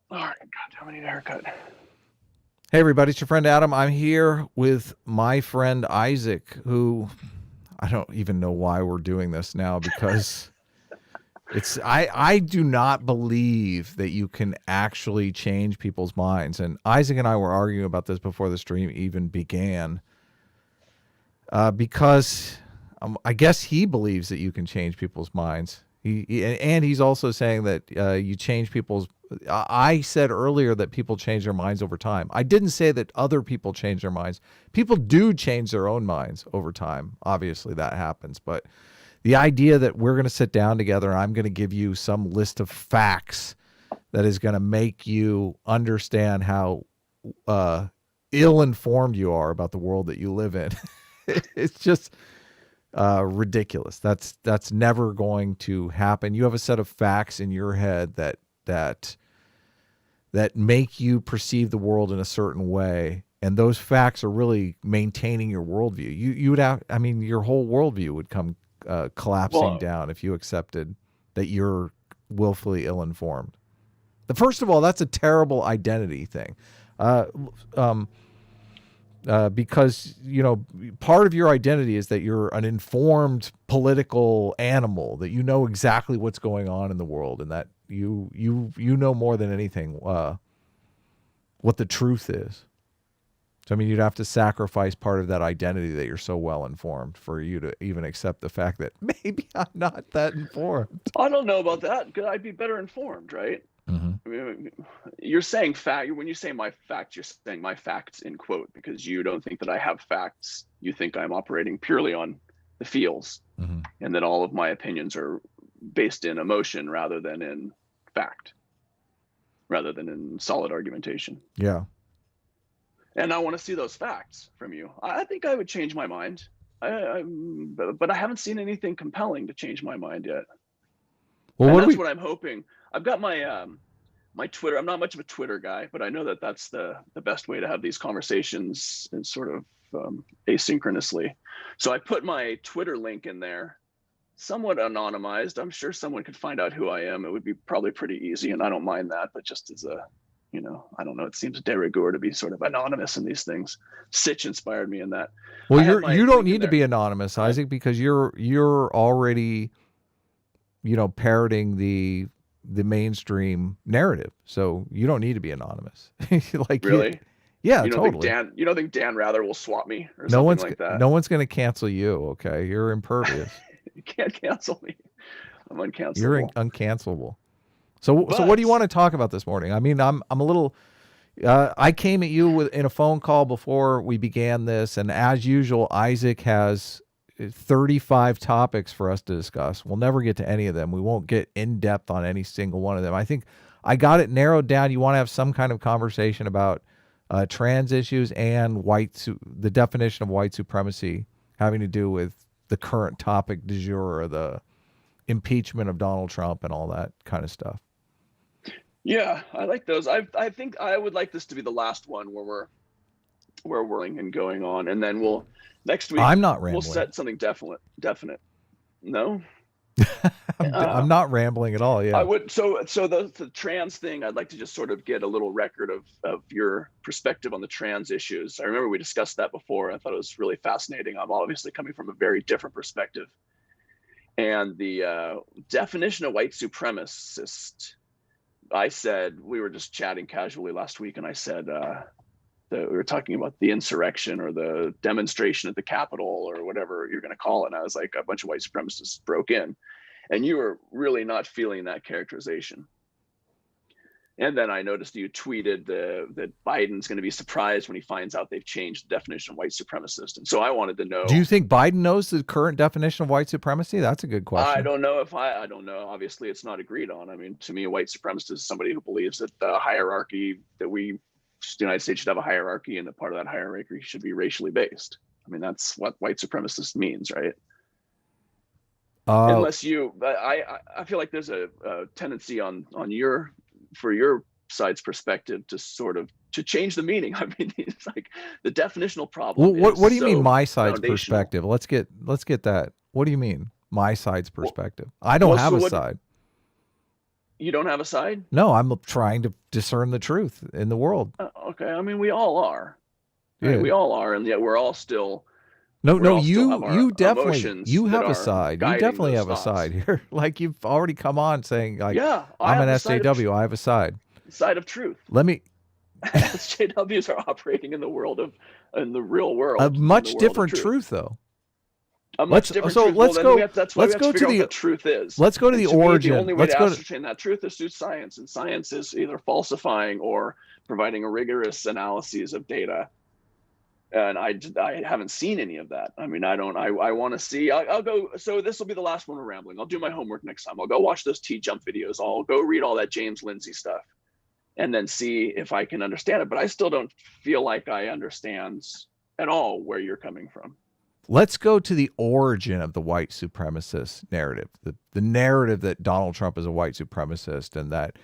All right, God, I need a haircut. Hey, everybody, it's your friend Adam. I'm here with my friend Isaac, who I don't even know why we're doing this now because I do not believe that you can actually change people's minds. And Isaac and I were arguing about this before the stream even began because I guess he believes that you can change people's minds. And he's also saying that you change people's. I said earlier that people change their minds over time. I didn't say that other people change their minds. People do change their own minds over time. Obviously, that happens. But the idea that we're going to sit down together and I'm going to give you some list of facts that is going to make you understand how ill-informed you are about the world that you live in, it's just ridiculous. That's never going to happen. You have a set of facts in your head that make you perceive the world in a certain way, and those facts are really maintaining your worldview. You would have, I mean, your whole worldview would come collapsing down if you accepted that you're willfully ill-informed. First of all, that's a terrible identity thing. Because, you know, part of your identity is that you're an informed political animal, that you know exactly what's going on in the world, and that you know more than anything what the truth is. So, I mean, you'd have to sacrifice part of that identity that you're so well informed for you to even accept the fact that maybe I'm not that informed. I don't know about that because I'd be better informed, right? Mm-hmm. I mean, you're saying fact. When you say my facts, you're saying my facts in quote because you don't think that I have facts. You think I'm operating purely on the feels, Mm-hmm. and that all of my opinions are based in emotion rather than in fact, rather than in solid argumentation. Yeah. And I want to see those facts from you. I think I would change my mind, but I haven't seen anything compelling to change my mind yet. Well, and that's what I'm hoping. I've got my my Twitter. I'm not much of a Twitter guy, but I know that that's the best way to have these conversations and sort of asynchronously. So I put my Twitter link in there, somewhat anonymized. I'm sure someone could find out who I am. It would be probably pretty easy, and I don't mind that. But just as a, you know, I don't know. It seems de rigueur to be sort of anonymous in these things. Sitch inspired me in that. Well, you don't need to be anonymous, Isaac, because you're already, you know, parroting the mainstream narrative, so you don't need to be anonymous. Like, really? Yeah, you don't totally. You don't think Dan Rather will swap me or something like that? No one's going to cancel you. Okay, you're impervious. You can't cancel me. I'm uncancelable. You're uncancelable. So what do you want to talk about this morning? I mean, I'm a little. I came at you in a phone call before we began this, and as usual, Isaac has 35 topics for us to discuss. We'll never get to any of them. We won't get in depth on any single one of them. I think I got it narrowed down. You want to have some kind of conversation about trans issues and the definition of white supremacy having to do with the current topic du jour, or the impeachment of Donald Trump and all that kind of stuff. Yeah, I like those. I think I would like this to be the last one where we're whirling and going on, and then we'll next week. I'm not rambling. We'll set something definite. No, I'm not rambling at all. Yeah, I would. So the trans thing, I'd like to just sort of get a little record of your perspective on the trans issues. I remember we discussed that before. I thought it was really fascinating. I'm obviously coming from a very different perspective, and the definition of white supremacist. I said, we were just chatting casually last week, and I said we were talking about the insurrection or the demonstration at the Capitol or whatever you're going to call it. And I was like, a bunch of white supremacists broke in, and you were really not feeling that characterization. And then I noticed you tweeted that Biden's going to be surprised when he finds out they've changed the definition of white supremacist. And so I wanted to know. Do you think Biden knows the current definition of white supremacy? That's a good question. I don't know if I don't know. Obviously, it's not agreed on. I mean, to me, a white supremacist is somebody who believes that the hierarchy that the United States should have a hierarchy, and that part of that hierarchy should be racially based. I mean, that's what white supremacist means, right? Unless I feel like there's a tendency for your side's perspective to sort of to change the meaning. I mean, it's like the definitional problem. Well, what do you mean my side's perspective? Let's get that. What do you mean my side's perspective? I don't have a side. You don't have a side? No, I'm trying to discern the truth in the world. Okay, I mean, we all are. Right? Yeah. We all are, and yet we're all still You have our definitely emotions that have a are side. You guiding definitely those have a thoughts. side here. Like you've already come on saying like, Yeah, I I'm have an the side of SJW. I have a side. side of truth. Let me. SJWs are operating in the real A world, in the much world of different truth. truth, though. A much different truth. Well, Let's then go. that's why we Let's have to go to figure out what the. the truth is. Let's go to And the to me, the origin. only way Let's to go to. ascertain that truth is through science, and science is either falsifying or providing a rigorous analyses of data. And I haven't seen any of that. I mean, I want to see. I'll go. So this will be the last one we're rambling. I'll do my homework next time. I'll go watch those T-Jump videos. I'll go read all that James Lindsay stuff, and then see if I can understand it. But I still don't feel like I understand at all where you're coming from. Let's go to the origin of the white supremacist narrative. The narrative that Donald Trump is a white supremacist and that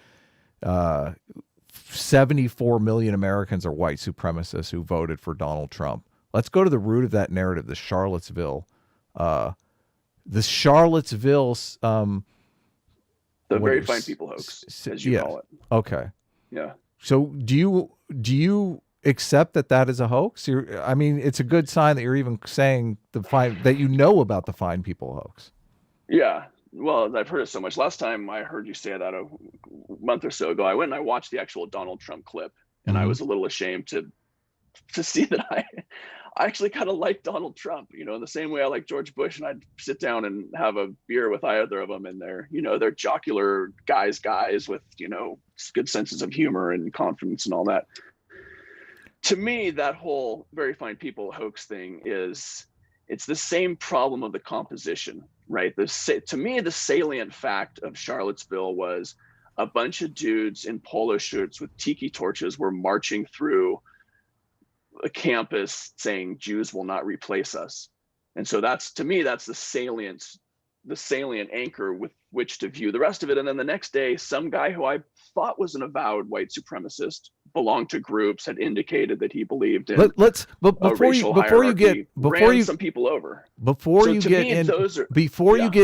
74 million Americans are white supremacists who voted for Donald Trump. Let's go to the root of that narrative, the Charlottesville. The very fine people hoax, as you call it. Okay. Yeah. So do you accept that is a hoax? I mean, it's a good sign that you're even saying that you know about the fine people hoax. Yeah. Well, I've heard it so much. Last time I heard you say that a month or so ago, I went and I watched the actual Donald Trump clip, and I was a little ashamed to see that I actually kind of like Donald Trump, in the same way I like George Bush, and I'd sit down and have a beer with either of them, and they're jocular guys with, good senses of humor and confidence and all that. To me, that whole very fine people hoax thing it's the same problem of the composition, right? To me, the salient fact of Charlottesville was a bunch of dudes in polo shirts with tiki torches were marching through a campus saying Jews will not replace us. And so to me, that's the salient anchor with which to view the rest of it. And then the next day, some guy who I thought was an avowed white supremacist, belonged to groups, had indicated that he believed in before you get some people over. Before you get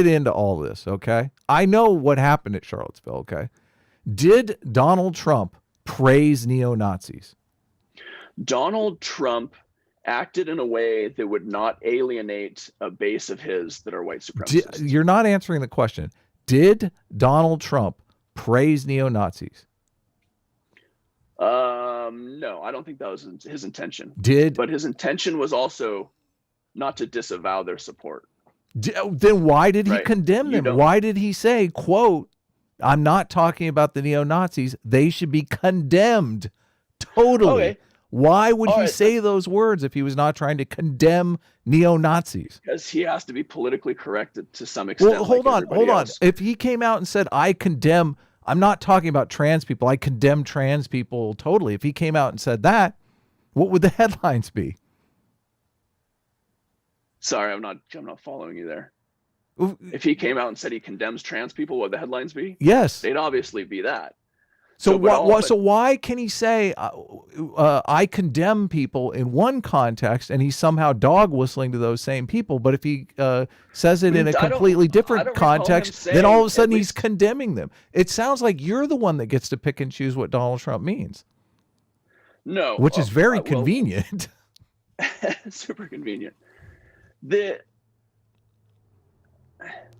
into all this, okay? I know what happened at Charlottesville, okay? Did Donald Trump praise neo-Nazis? Donald Trump acted in a way that would not alienate a base of his that are white supremacists. You're not answering the question. Did Donald Trump praise neo-Nazis? No, I don't think that was his intention. But his intention was also not to disavow their support. Then why did he condemn them? Why did he say, quote, I'm not talking about the neo-Nazis. They should be condemned totally. Okay. Why would he say those words if he was not trying to condemn neo-Nazis? Because he has to be politically correct to some extent. Well, hold on. If he came out and said, I'm not talking about trans people, I condemn trans people totally. If he came out and said that, what would the headlines be? Sorry, I'm not following you there. If he came out and said he condemns trans people, what would the headlines be? Yes. They'd obviously be that. So why can he say I condemn people in one context and he's somehow dog whistling to those same people, but if he says it in a completely different context, then all of a sudden he's condemning them? It sounds like you're the one that gets to pick and choose what Donald Trump means. No, which is very convenient. Super convenient.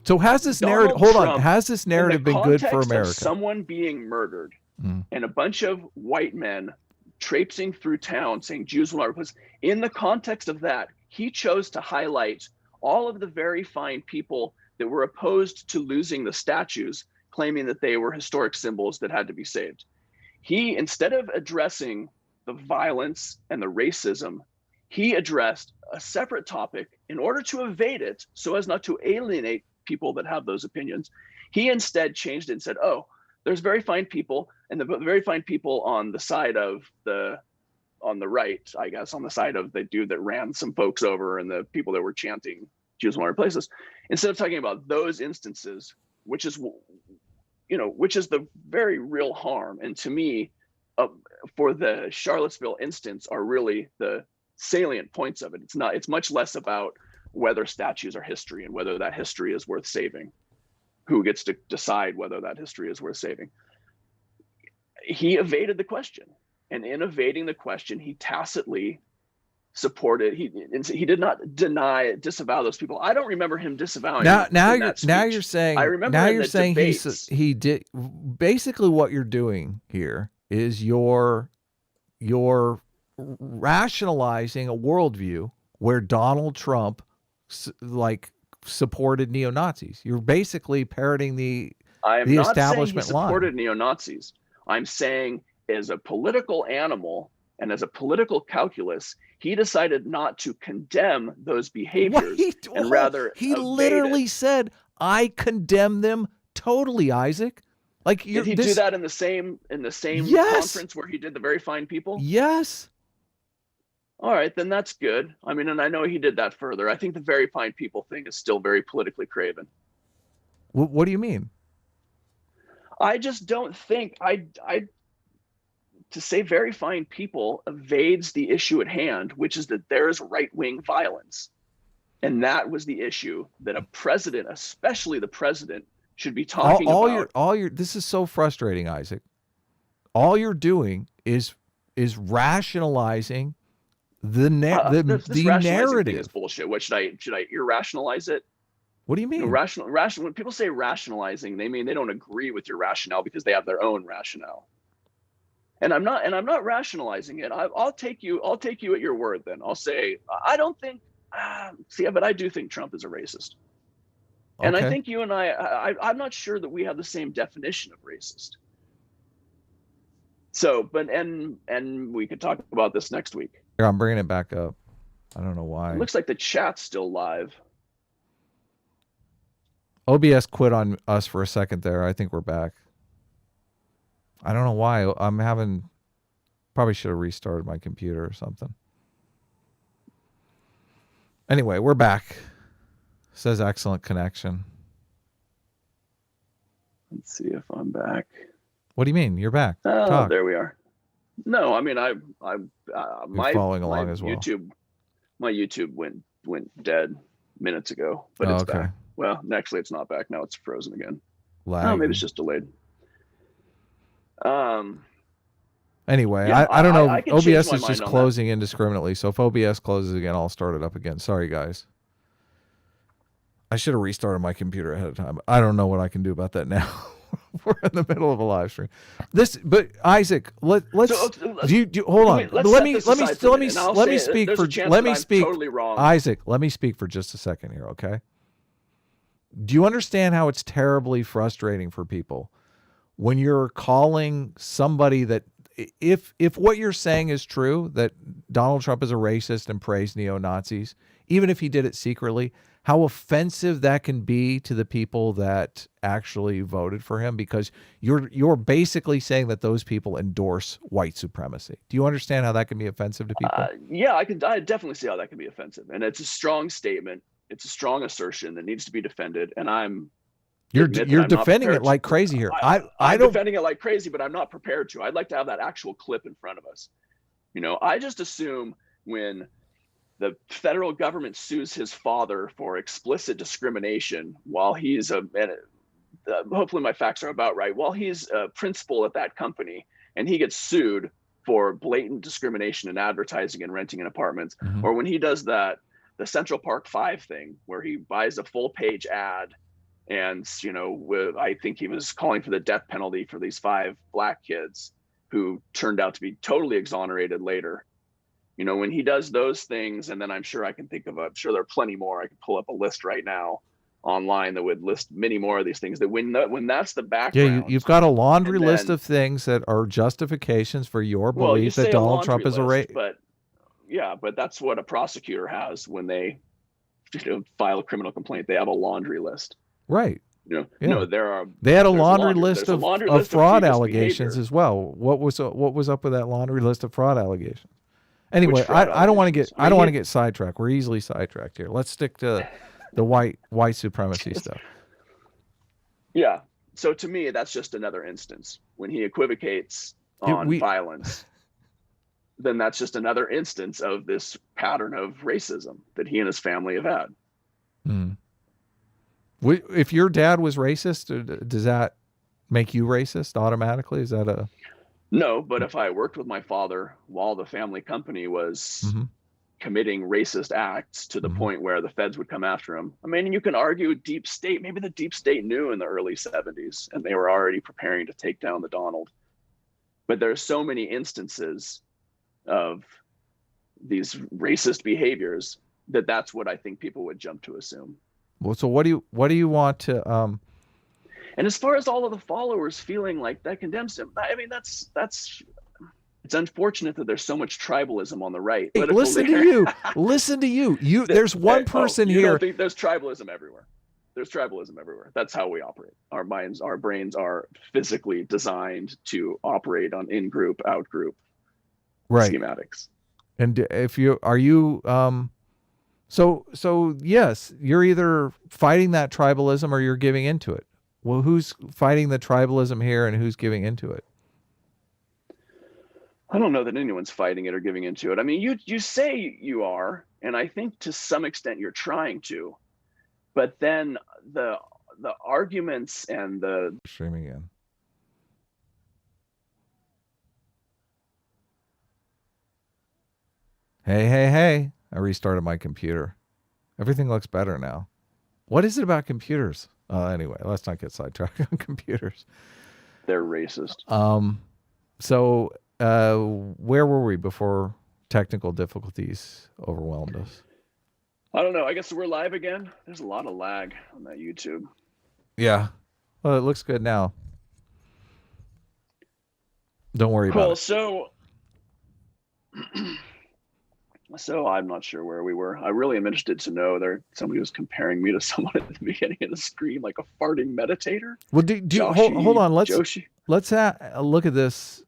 So has this narrative? Hold on. Has this narrative been good for America? Someone being murdered. And a bunch of white men traipsing through town saying Jews will not replace. In the context of that, he chose to highlight all of the very fine people that were opposed to losing the statues, claiming that they were historic symbols that had to be saved. He, instead of addressing the violence and the racism, he addressed a separate topic in order to evade it so as not to alienate people that have those opinions. He instead changed it and said, oh, there's very fine people, and the very fine people on the side of on the right, I guess, on the side of the dude that ran some folks over and the people that were chanting Jews will not replace us. Instead of talking about those instances, which is the very real harm. And to me, for the Charlottesville instance are really the salient points of it. It's much less about whether statues are history and whether that history is worth saving. who gets to decide whether that history is worth saving. He evaded the question, and in evading the question, he tacitly supported. He did not disavow those people. I don't remember him disavowing. Now you're saying. I remember now in you're the saying debates, he did. Basically, what you're doing here is you're rationalizing a worldview where Donald Trump supported neo-Nazis. You're basically parroting the establishment line. Supported neo-Nazis. I'm saying as a political animal and as a political calculus, he decided not to condemn those behaviors and rather he literally said, "I condemn them totally." Isaac, did he do that in the same conference where he did the very fine people? Yes. All right, then that's good. I mean, and I know he did that further. I think the very fine people thing is still very politically craven. What do you mean? I just don't think to say very fine people evades the issue at hand, which is that there is right-wing violence. And that was the issue that a president, especially the president, should be talking about. This is so frustrating, Isaac. All you're doing is rationalizing the narrative. Thing is bullshit. What should I irrationalize it? What do you mean? Rational. When people say rationalizing, they mean they don't agree with your rationale because they have their own rationale. And I'm not rationalizing it. I'll take you at your word. Then I'll say I don't think. But I do think Trump is a racist. Okay. And I think you and I'm not sure that we have the same definition of racist. So, and we could talk about this next week. Here, I'm bringing it back up. I don't know why. It looks like the chat's still live. OBS quit on us for a second there. I think we're back. I don't know why. Probably should have restarted my computer or something. Anyway, we're back. Says excellent connection. Let's see if I'm back. What do you mean? You're back. Oh, Talk. There we are. No, I mean my following along as well. My YouTube went dead minutes ago, but it's back. Well, actually, it's not back now. It's frozen again. Oh, maybe it's just delayed. Anyway, yeah, I don't know. OBS is just closing indiscriminately. So if OBS closes again, I'll start it up again. Sorry, guys. I should have restarted my computer ahead of time. I don't know what I can do about that now. We're in the middle of a live stream. But Isaac, let's hold on. Let me speak for totally wrong. Isaac, let me speak for just a second here, okay? Do you understand how it's terribly frustrating for people when you're calling somebody that if what you're saying is true, that Donald Trump is a racist and praised neo-Nazis, even if he did it secretly, how offensive that can be to the people that actually voted for him, because you're basically saying that those people endorse white supremacy. Do you understand how that can be offensive to people? Yeah, I definitely see how that can be offensive, and it's a strong statement. It's a strong assertion that needs to be defended, and you're defending it like crazy here. I'm defending it like crazy, but I'm not prepared to. I'd like to have that actual clip in front of us. I just assume when the federal government sues his father for explicit discrimination while he's hopefully my facts are about right, while he's a principal at that company, and he gets sued for blatant discrimination in advertising and renting an apartment, or when he does the Central Park 5 thing where he buys a full page ad and, I think he was calling for the death penalty for these 5 black kids who turned out to be totally exonerated later. When he does those things, and then I'm sure there are plenty more. I can pull up a list right now online that would list many more of these things, that when that's the background. Yeah, you've got a laundry list of things that are justifications for your belief that Donald Trump is a racist. But that's what a prosecutor has when they file a criminal complaint. They have a laundry list. Right. They had a laundry list of fraud allegations as well. What was up with that laundry list of fraud allegations? Anyway, I don't want to get sidetracked. We're easily sidetracked here. Let's stick to the white supremacy stuff. Yeah. So to me, that's just another instance when he equivocates on violence. Then that's just another instance of this pattern of racism that he and his family have had. If your dad was racist, does that make you racist automatically? Is that a... No, but if I worked with my father while the family company was committing racist acts to the point where the feds would come after him, I mean, you can argue deep state, maybe the deep state knew in the early 70s and they were already preparing to take down the Donald. But there's so many instances of these racist behaviors that's what I think people would jump to assume. Well, so what do you want to and as far as all of the followers feeling like that condemns him, I mean, that's it's unfortunate that there's so much tribalism on the right. Hey, listen to you. There's one person here. Don't think there's tribalism everywhere. There's tribalism everywhere. That's how we operate. Our minds, our brains are physically designed to operate on in-group, out-group schematics. And if you are you so yes, you're either fighting that tribalism or you're giving into it. Well, who's fighting the tribalism here and who's giving into it? I don't know that anyone's fighting it or giving into it. I mean, you say you are, and I think to some extent you're trying to, but then the arguments and the streaming in. Hey. I restarted my computer. Everything looks better now. What is it about computers? Anyway, let's not get sidetracked on computers. They're racist. So where were we before technical difficulties overwhelmed us? I don't know. I guess we're live again. There's a lot of lag on that YouTube. Yeah. Well, it looks good now. Don't worry about it. So I'm not sure where we were. I really am interested to know. Somebody was comparing me to someone at the beginning of the stream, like a farting meditator. Well, hold on. Let's look at this.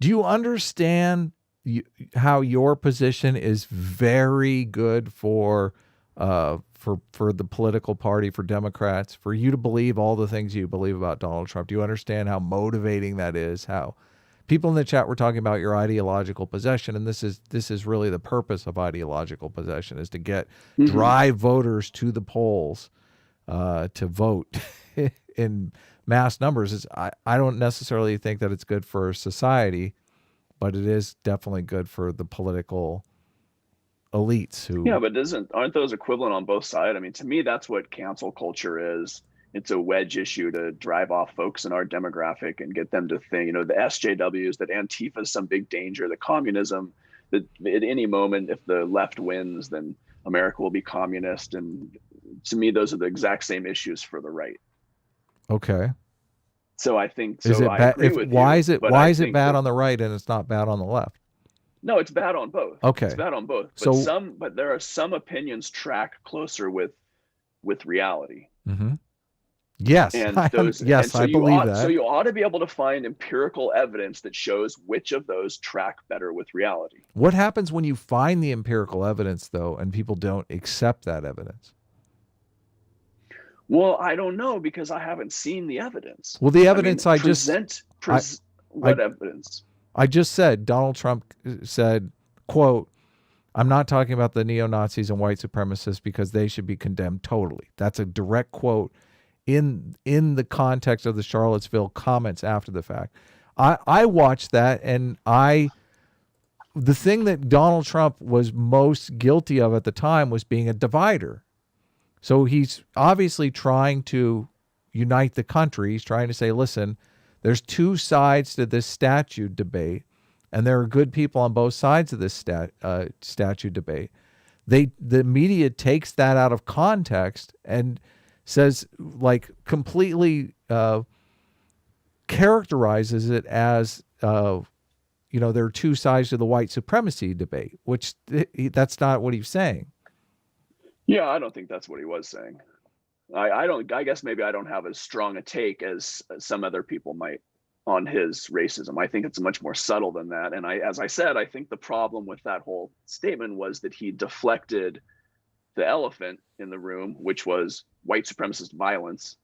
Do you understand how your position is very good for the political party, for Democrats, for you to believe all the things you believe about Donald Trump? Do you understand how motivating that is? How people in the chat were talking about your ideological possession, and this is really the purpose of ideological possession, is to get drive voters to the polls to vote in mass numbers. I don't necessarily think that it's good for society, but it is definitely good for the political elites who... Yeah, but aren't those equivalent on both sides? I mean, to me, that's what cancel culture is. It's a wedge issue to drive off folks in our demographic and get them to think, the SJWs, that Antifa is some big danger, the communism, that at any moment, if the left wins, then America will be communist. And to me, those are the exact same issues for the right. Okay. So I think, why is it bad on the right and it's not bad on the left? No, it's bad on both. Okay. It's bad on both. But there are some opinions track closer with reality. Mm-hmm. Yes, I believe that. So you ought to be able to find empirical evidence that shows which of those track better with reality. What happens when you find the empirical evidence, though, and people don't accept that evidence? Well, I don't know, because I haven't seen the evidence. Well, the evidence what evidence? I just said, Donald Trump said, quote, "I'm not talking about the neo-Nazis and white supremacists because they should be condemned totally." That's a direct quote in the context of the Charlottesville comments after the fact. I watched that, and the thing that Donald Trump was most guilty of at the time was being a divider. So he's obviously trying to unite the country. He's trying to say, listen, there's two sides to this statute debate, and there are good people on both sides of this statute debate. The media takes that out of context and says, like, completely characterizes it as, there are two sides to the white supremacy debate, which that's not what he's saying. Yeah, I don't think that's what he was saying. I guess maybe I don't have as strong a take as some other people might on his racism. I think it's much more subtle than that. And as I said, I think the problem with that whole statement was that he deflected the elephant in the room, which was white supremacist violence,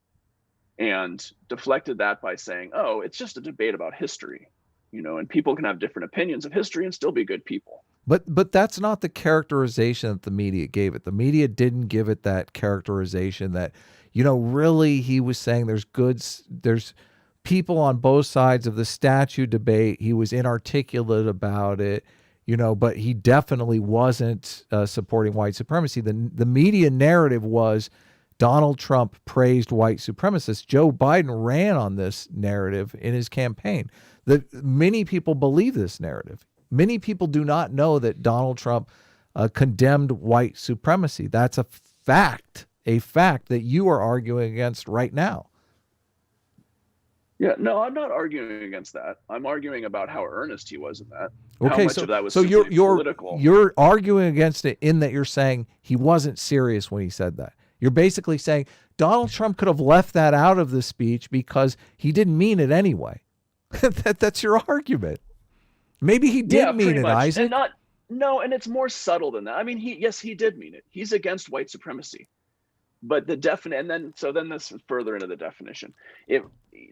and deflected that by saying, oh, it's just a debate about history, and people can have different opinions of history and still be good people. But that's not the characterization that the media gave it. The media didn't give it that characterization that, really he was saying there's people on both sides of the statue debate. He was inarticulate about it, but he definitely wasn't supporting white supremacy. The media narrative was Donald Trump praised white supremacists. Joe Biden ran on this narrative in his campaign. Many people believe this narrative. Many people do not know that Donald Trump condemned white supremacy. That's a fact that you are arguing against right now. Yeah, no, I'm not arguing against that. I'm arguing about how earnest he was in that. Okay, how much of that was you're political. You're arguing against it in that you're saying he wasn't serious when he said that. You're basically saying Donald Trump could have left that out of the speech because he didn't mean it anyway. That's your argument. Maybe he did mean it, Isaac. And it's more subtle than that. I mean, he did mean it. He's against white supremacy. But then this is further into the definition. If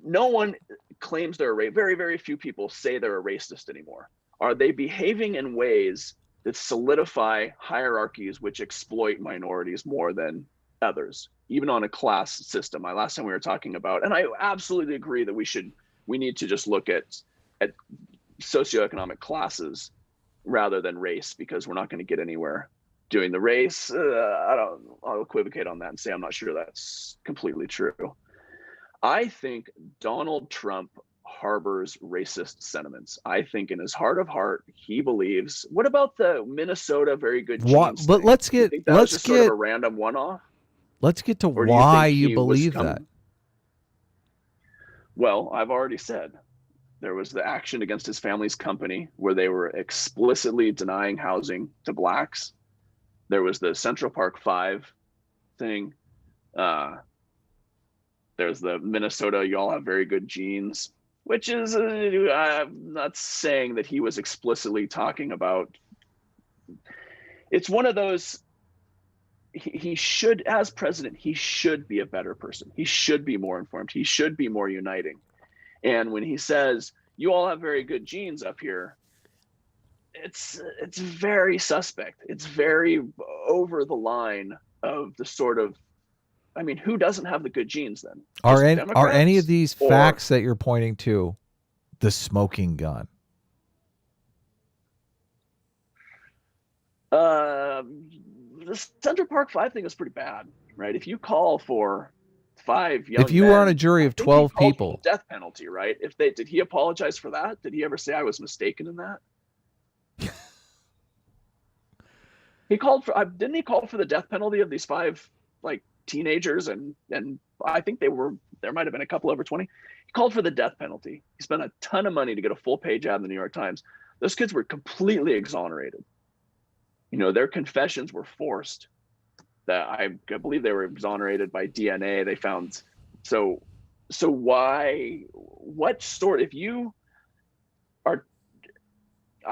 no one claims they're a very, very few people say they're a racist anymore. Are they behaving in ways that solidify hierarchies which exploit minorities more than others, even on a class system? Last time we were talking about, and I absolutely agree that we need to just look at socioeconomic classes rather than race, because we're not going to get anywhere doing the race. I'll equivocate on that and say I'm not sure that's completely true. I think Donald Trump harbors racist sentiments. I think in his heart of heart, he believes. What about the Minnesota very good genes But thing? let's get sort of a random one-off. Let's get to why you believe that. Well, I've already said there was the action against his family's company where they were explicitly denying housing to blacks. There was the Central Park 5 thing. There's the Minnesota, you all have very good genes, which is, I'm not saying that he was explicitly talking about. It's one of those, he should, as president, he should be a better person. He should be more informed. He should be more uniting. And when he says, you all have very good genes up here, it's very suspect. It's very over the line of the sort of, I mean, who doesn't have the good genes then? Are any of these facts that you're pointing to the smoking gun? The Central Park 5 thing is pretty bad, right? If you call for 5 young if you were on a jury of 12 people, death penalty, right? Did he apologize for that? Did he ever say I was mistaken in that? He called for, didn't he call for the death penalty of these 5 teenagers, and I think there might have been a couple over 20. He called for the death penalty. He spent a ton of money to get a full page ad in the New York Times. Those kids were completely exonerated. Their confessions were forced. That I believe they were exonerated by DNA. They found so why? What sort? If you are,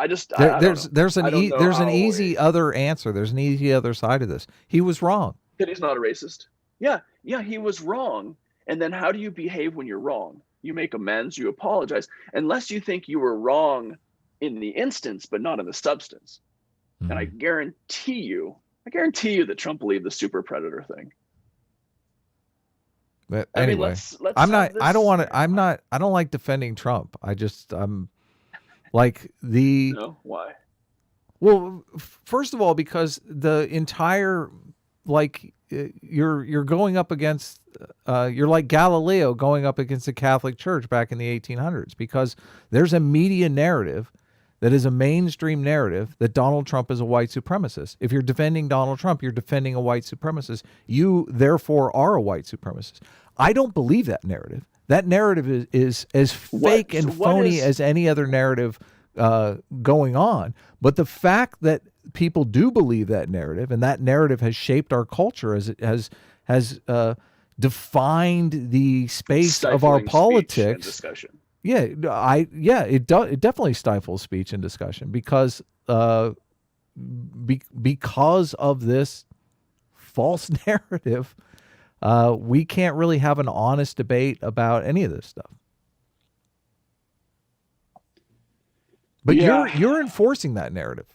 there's an easy other answer. There's an easy other side of this. He was wrong. That he's not a racist. Yeah, he was wrong. And then how do you behave when you're wrong? You make amends, you apologize, unless you think you were wrong in the instance, but not in the substance. Mm-hmm. And I guarantee you that Trump believed the super predator thing. But anyway, let's I don't like defending Trump. I'm like the. No, why? Well, first of all, because the entire, you're going up against, you're like Galileo going up against the Catholic Church back in the 1800s, because there's a media narrative that is a mainstream narrative that Donald Trump is a white supremacist. If you're defending Donald Trump, you're defending a white supremacist. You, therefore, are a white supremacist. I don't believe that narrative. That narrative is as fake and phony as any other narrative going on. But the fact that people do believe that narrative, and that narrative has shaped our culture as it has defined the space of our politics. Discussion. It definitely stifles speech and discussion because of this false narrative. We can't really have an honest debate about any of this stuff. But you're enforcing that narrative.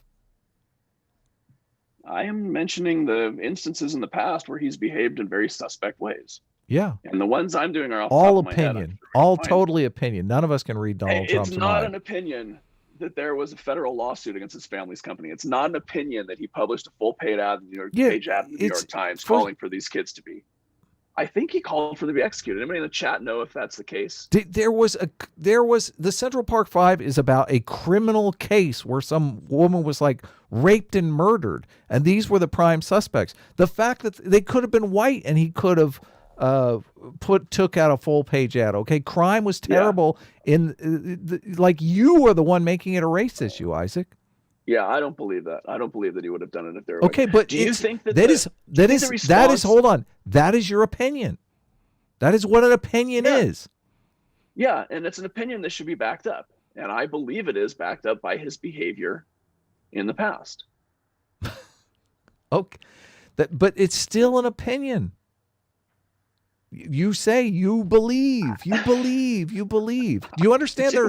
I am mentioning the instances in the past where he's behaved in very suspect ways. Yeah. And the ones I'm doing are off all the top of my head. opinion, all totally opinion. None of us can read Donald Trump's It's not mind. an opinion that there was a federal lawsuit against his family's company. It's not an opinion that he published a full paid ad in the New York page ad in the New York Times calling for these kids to be. I think he called for them to be executed. Anybody in the chat know if that's the case? There was the Central Park Five is about a criminal case where some woman was like raped and murdered, and these were the prime suspects. The fact that they could have been white and he could have took out a full page ad. Okay, crime was terrible. Like you were the one making it a race issue, Isaac. Yeah, I don't believe that. I don't believe that he would have done it if there. Okay, but do you think that that is hold on. That is your opinion. That is what an opinion is. Yeah, and it's an opinion that should be backed up, and I believe it is backed up by his behavior in the past. Okay, but it's still an opinion. You say you believe. Do you understand? There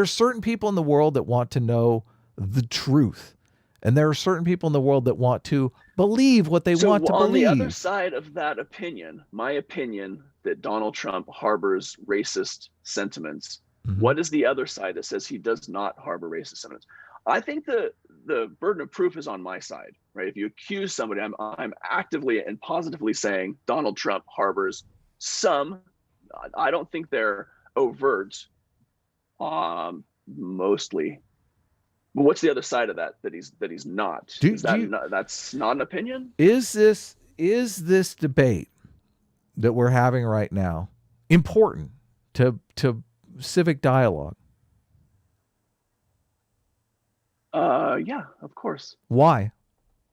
are certain people in the world that want to know the truth, and there are certain people in the world that want to believe what they want to believe. On the other side of that opinion, my opinion that Donald Trump harbors racist sentiments, what is the other side that says he does not harbor racist sentiments? I think the burden of proof is on my side, right? If you accuse somebody, I'm actively and positively saying Donald Trump harbors some. I don't think they're overt, mostly. But what's the other side of that? That he's not. That's not an opinion? Is this debate that we're having right now important to civic dialogue? Yeah, of course. Why?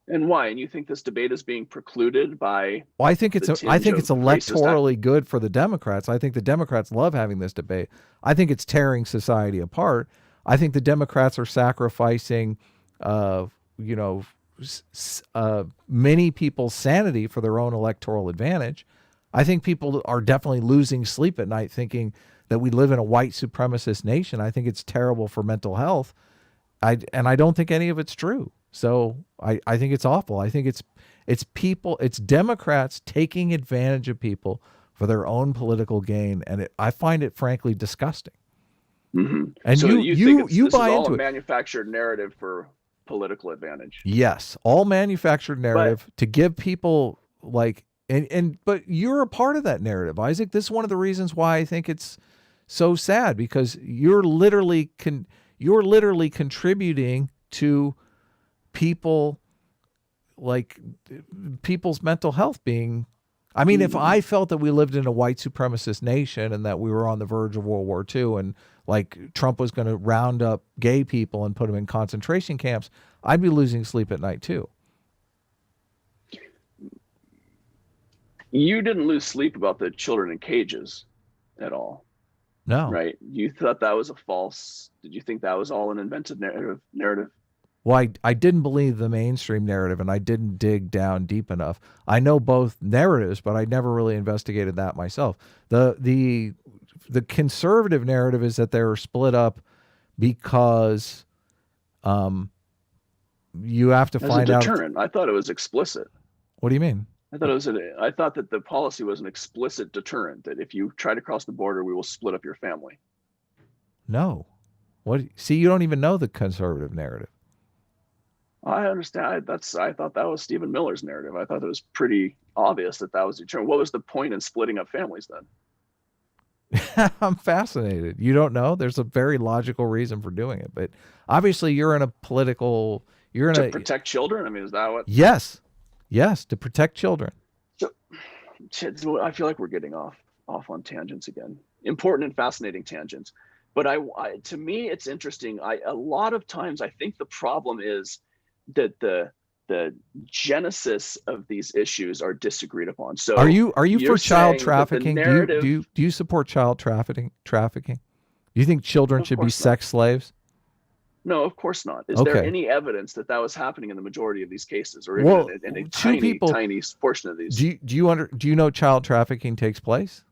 And why? And you think this debate is being precluded by? Well, I think it's electorally good for the Democrats. I think the Democrats love having this debate. I think it's tearing society apart. I think the Democrats are sacrificing, many people's sanity for their own electoral advantage. I think people are definitely losing sleep at night thinking that we live in a white supremacist nation. I think it's terrible for mental health. I don't think any of it's true. So I think it's awful. I think it's Democrats taking advantage of people for their own political gain, and I find it frankly disgusting. Mm-hmm. And so you buy into it. Manufactured narrative for political advantage. Yes, all manufactured narrative to give people like but you're a part of that narrative, Isaac. This is one of the reasons why I think it's so sad, because you're literally contributing to people's mental health being. I mean, if I felt that we lived in a white supremacist nation and that we were on the verge of World War II and like Trump was going to round up gay people and put them in concentration camps, I'd be losing sleep at night too. You didn't lose sleep about the children in cages at all. No. Right? You thought that was did you think that was all an invented narrative? Well, I didn't believe the mainstream narrative, and I didn't dig down deep enough. I know both narratives, but I never really investigated that myself. The conservative narrative is that they're split up because you have to find out. Deterrent. I thought it was explicit. What do you mean? I thought that the policy was an explicit deterrent, that if you try to cross the border, we will split up your family. No. What? See, you don't even know the conservative narrative. I understand. I thought that was Stephen Miller's narrative. I thought it was pretty obvious that was deterrent. What was the point in splitting up families then? I'm fascinated. You don't know? There's a very logical reason for doing it, but obviously you're in a political. To protect children. I mean, is that what? Yes, to protect children. So I feel like we're getting off on tangents again. Important and fascinating tangents, but to me it's interesting. A lot of times I think the problem is that the genesis of these issues are disagreed upon. So are you for child trafficking? Do you support child trafficking? Do you think children should be sex slaves? No, of course not. Is there any evidence that was happening in the majority of these cases, or even in a tiny portion of these? Do you know child trafficking takes place?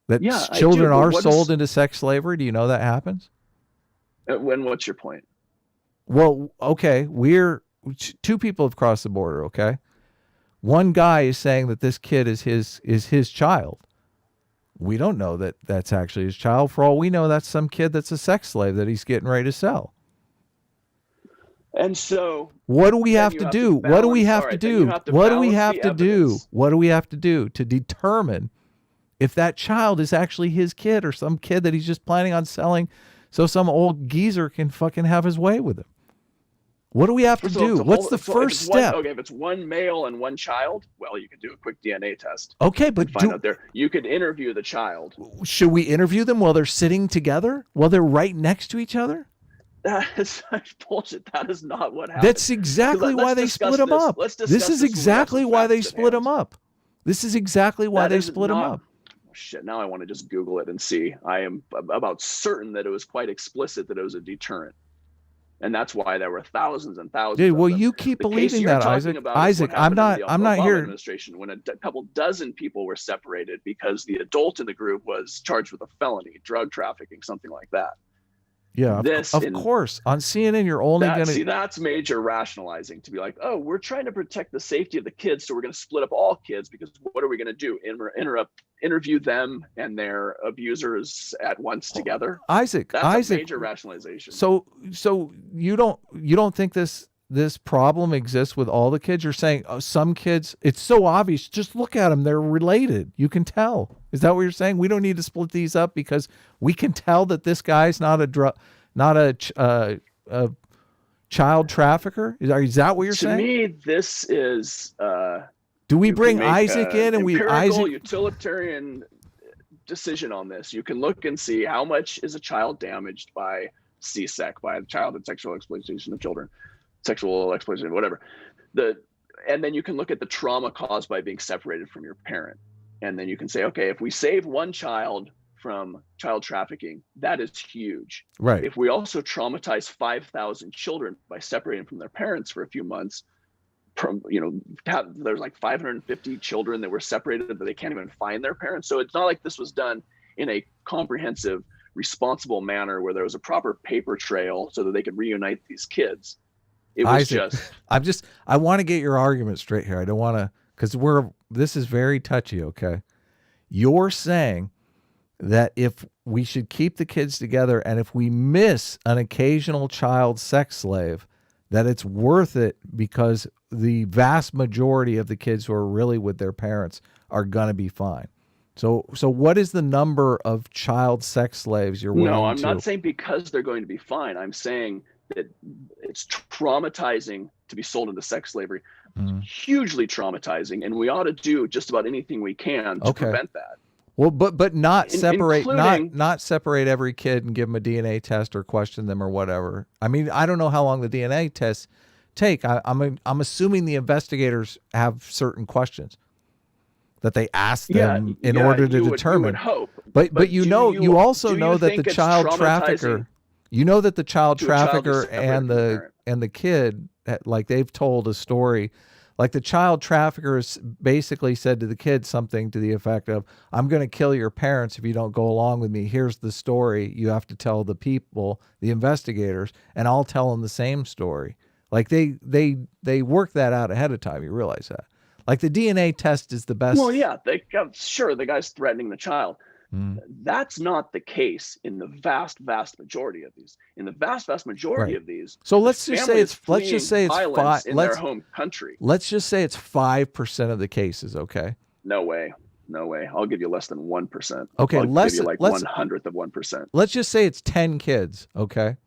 That children are sold into sex slavery? Do you know that happens? What's your point? Well, okay, we're two people have crossed the border. Okay. One guy is saying that this kid is his child. We don't know that that's actually his child. For all we know, that's some kid that's a sex slave that he's getting ready to sell. And so what do we have to do? What do we have to do? What do we have to do? What do we have to do to determine if that child is actually his kid or some kid that he's just planning on selling so some old geezer can fucking have his way with him? What do we have to do? What's the first step? Okay, if it's one male and one child, well, you could do a quick DNA test. Okay, but find out there. You could interview the child. Should we interview them while they're sitting together? While they're right next to each other? That is such bullshit. That is not what happened. That's exactly why they split them up. This is exactly why they split them up. This is exactly why they split them up. Shit, now I want to just Google it and see. I am about certain that it was quite explicit that it was a deterrent. And that's why there were thousands and thousands. Dude, well, you keep believing that, Isaac. Isaac, I'm not here. Administration, when a couple dozen people were separated because the adult in the group was charged with a felony, drug trafficking, something like that. Yeah, of course. On CNN, you're only going to see that's major rationalizing to be like, oh, we're trying to protect the safety of the kids, so we're going to split up all kids because what are we going to do? Interview them and their abusers at once together? Isaac, that's a major rationalization. So you don't think this problem exists with all the kids? You're saying some kids, it's so obvious. Just look at them; they're related. You can tell. Is that what you're saying? We don't need to split these up because we can tell that this guy's not a child trafficker. Is that what you're saying? To me, this is. Do we bring Isaac in and utilitarian decision on this? You can look and see how much is a child damaged by CSEC, by child and sexual exploitation of children, sexual exploitation, whatever. And then you can look at the trauma caused by being separated from your parent. And then you can say, okay, if we save one child from child trafficking, that is huge. Right. If we also traumatize 5,000 children by separating from their parents for a few months, there's like 550 children that were separated that they can't even find their parents. So it's not like this was done in a comprehensive, responsible manner where there was a proper paper trail so that they could reunite these kids. It was Isaac, I want to get your argument straight here. I don't want to, because this is very touchy. Okay. You're saying that if we should keep the kids together and if we miss an occasional child sex slave, that it's worth it because the vast majority of the kids who are really with their parents are going to be fine. So what is the number of child sex slaves you're willing to? No, I'm not saying because they're going to be fine. I'm saying that it's traumatizing to be sold into sex slavery, hugely traumatizing, and we ought to do just about anything we can to prevent that. Well, but not separate, not separate every kid and give them a DNA test or question them or whatever. I mean, I don't know how long the DNA tests take. I'm assuming the investigators have certain questions that they ask them in order to determine. You would hope. But you also know that the child trafficker, that the child trafficker and the kid, like they've told a story. Like the child traffickers basically said to the kid something to the effect of, I'm going to kill your parents if you don't go along with me. Here's the story. You have to tell the people, the investigators, and I'll tell them the same story. Like they work that out ahead of time. You realize that? Like the DNA test is the best. Well, yeah, sure, the guy's threatening the child. That's not the case in the vast majority of these. In the vast majority of these, so let's just say it's 5 in their home country. Let's just say it's 5% of the cases. Okay. No way. I'll give you less than 1%. Okay, I'll give you like 1/100th of 1%. Let's just say it's 10 kids. Okay.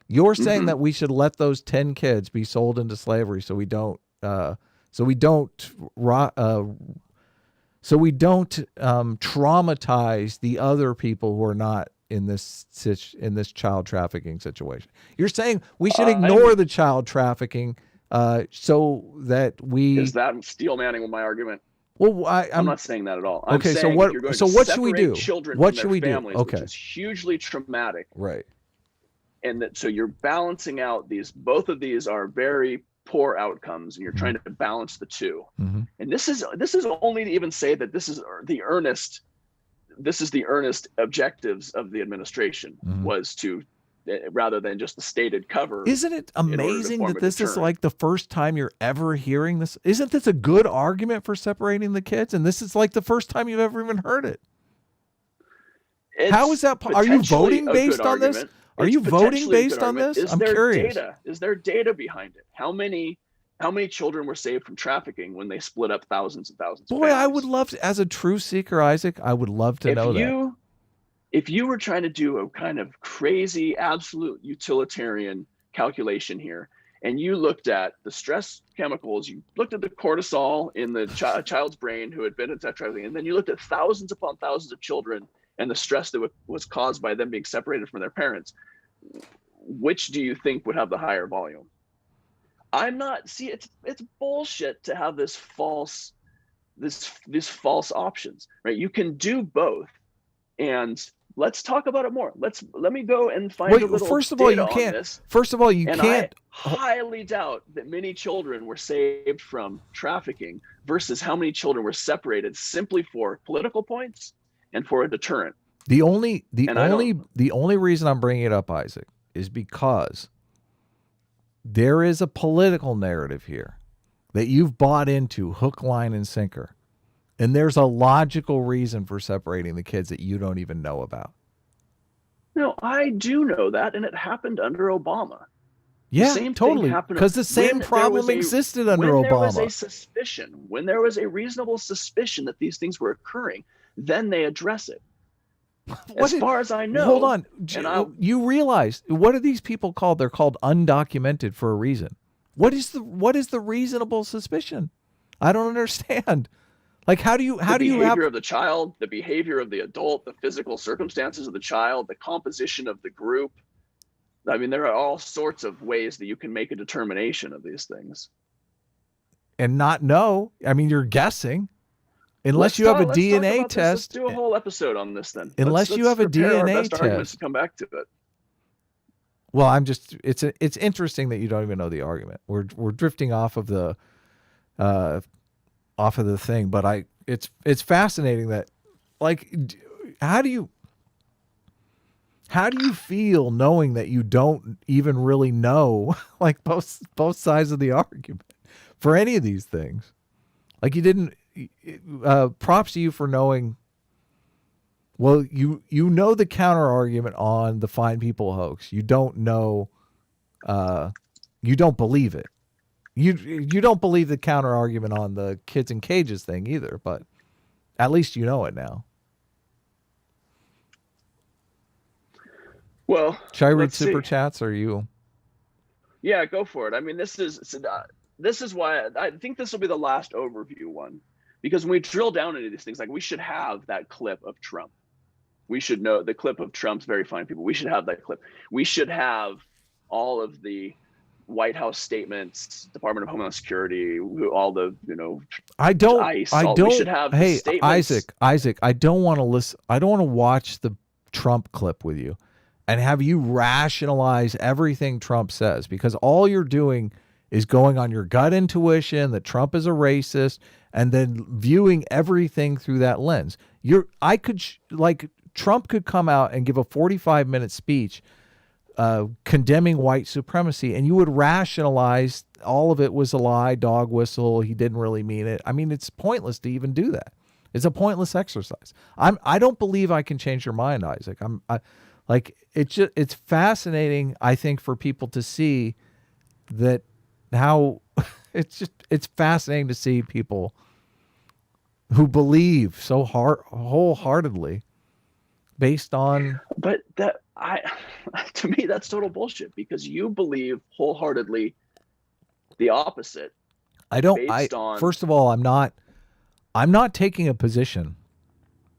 You're saying that we should let those 10 kids be sold into slavery so we don't traumatize the other people who are not in this child trafficking situation. You're saying we should ignore the child trafficking so that we... Is that steel manning with my argument? Well, I'm not saying that at all. Okay, so what should we do? What should we do? Okay. Which is hugely traumatic. Right. And so you're balancing out both of these are very poor outcomes, and you're trying to balance the two. And this is only to even say that this is the earnest objectives of the administration was to rather than just the stated cover. Isn't it amazing that this is deterrent. like the first time you're ever hearing this? Isn't this a good argument for separating the kids? And this is like the first time you've ever even heard it. How is that? Are you voting based on this? Are you voting based on this? I'm curious. Is there data behind it? How many children were saved from trafficking when they split up thousands and thousands of families? I would love to, as a truth seeker, Isaac, I would love to know that. If you were trying to do a kind of crazy, absolute utilitarian calculation here, and you looked at the stress chemicals, you looked at the cortisol in the child's brain who had been in sex trafficking, and then you looked at thousands upon thousands of children and the stress that was caused by them being separated from their parents, which do you think would have the higher volume? It's bullshit to have this false options, right? You can do both, and let's talk about it more. Let me go and find a little first of all, you can't. First of all, you can't. I highly doubt that many children were saved from trafficking versus how many children were separated simply for political points and for a deterrent. The only reason I'm bringing it up, Isaac, is because there is a political narrative here that you've bought into hook, line, and sinker. And there's a logical reason for separating the kids that you don't even know about. No, I do know that, and it happened under Obama. Yeah, totally. Because the same problem existed under Obama. When there was a suspicion, when there was a reasonable suspicion that these things were occurring, then they address it. As far as I know. Hold on. You realize, what are these people called? They're called undocumented for a reason. What is the reasonable suspicion? I don't understand. Like, how do you have the behavior of the child, the behavior of the adult, the physical circumstances of the child, the composition of the group? I mean, there are all sorts of ways that you can make a determination of these things. And not know. I mean, you're guessing. Unless you have a DNA test. Let's do a whole episode on this then. Unless you have a DNA test. To come back to it. Well, it's interesting that you don't even know the argument. We're drifting off of the thing, but it's fascinating that, like, how do you feel knowing that you don't even really know, like, both sides of the argument for any of these things? Like, you didn't. Props to you for knowing. Well, you know the counter argument on the Fine People hoax. You don't know. You don't believe it. You don't believe the counter argument on the kids in cages thing either. But at least you know it now. Well, should I read super chats or you? Yeah, go for it. I mean, this is why I think this will be the last overview one. Because when we drill down into these things, like, we should have that clip of Trump. We should know the clip of Trump's very fine people. We should have that clip. We should have all of the White House statements, Department of Homeland Security, all the, ICE. We should have statements. Isaac, I don't want to listen. I don't want to watch the Trump clip with you and have you rationalize everything Trump says, because all you're doing is going on your gut intuition that Trump is a racist and then viewing everything through that lens. Trump could come out and give a 45-minute speech condemning white supremacy, and you would rationalize all of it was a lie, dog whistle, he didn't really mean it. I mean, it's pointless to even do that. It's a pointless exercise. I don't believe I can change your mind, Isaac. It's fascinating, I think, for people to see that how it's fascinating to see people who believe so wholeheartedly based on. But to me, that's total bullshit, because you believe wholeheartedly the opposite. First of all, I'm not taking a position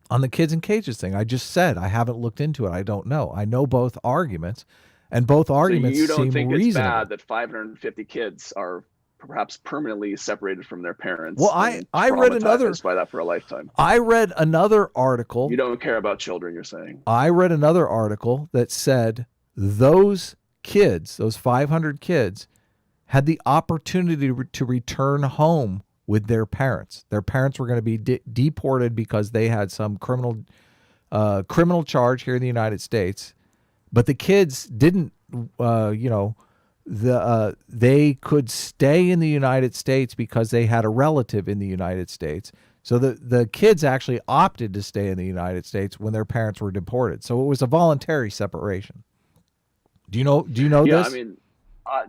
on the kids in cages thing. I just said I haven't looked into it. I don't know. I know both arguments, and both arguments seem reasonable. So you don't think it's bad that 550 kids are perhaps permanently separated from their parents? Well, I read another by that for a lifetime. I read another article. You don't care about children, you're saying? I read another article that said those kids, those 500 kids, had the opportunity to return home with their parents. Their parents were going to be deported because they had some criminal charge here in the United States, but the kids didn't, they could stay in the United States because they had a relative in the United States. So the kids actually opted to stay in the United States when their parents were deported. So it was a voluntary separation. Do you know this? I mean,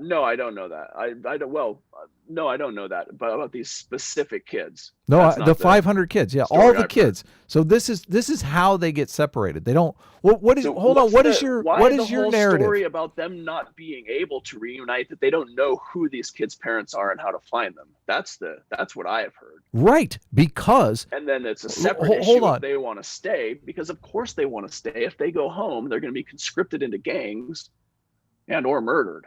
no, I don't know that. I don't. Well, no, I don't know that. But about these specific kids. No, the 500 kids. Yeah, all the kids. So this is how they get separated. They don't. What is? So hold on. What is your narrative? Story about them not being able to reunite, that they don't know who these kids' parents are and how to find them. That's what I have heard. Right, because. And then it's a separate issue if they want to stay, because of course they want to stay. If they go home, they're going to be conscripted into gangs and or murdered.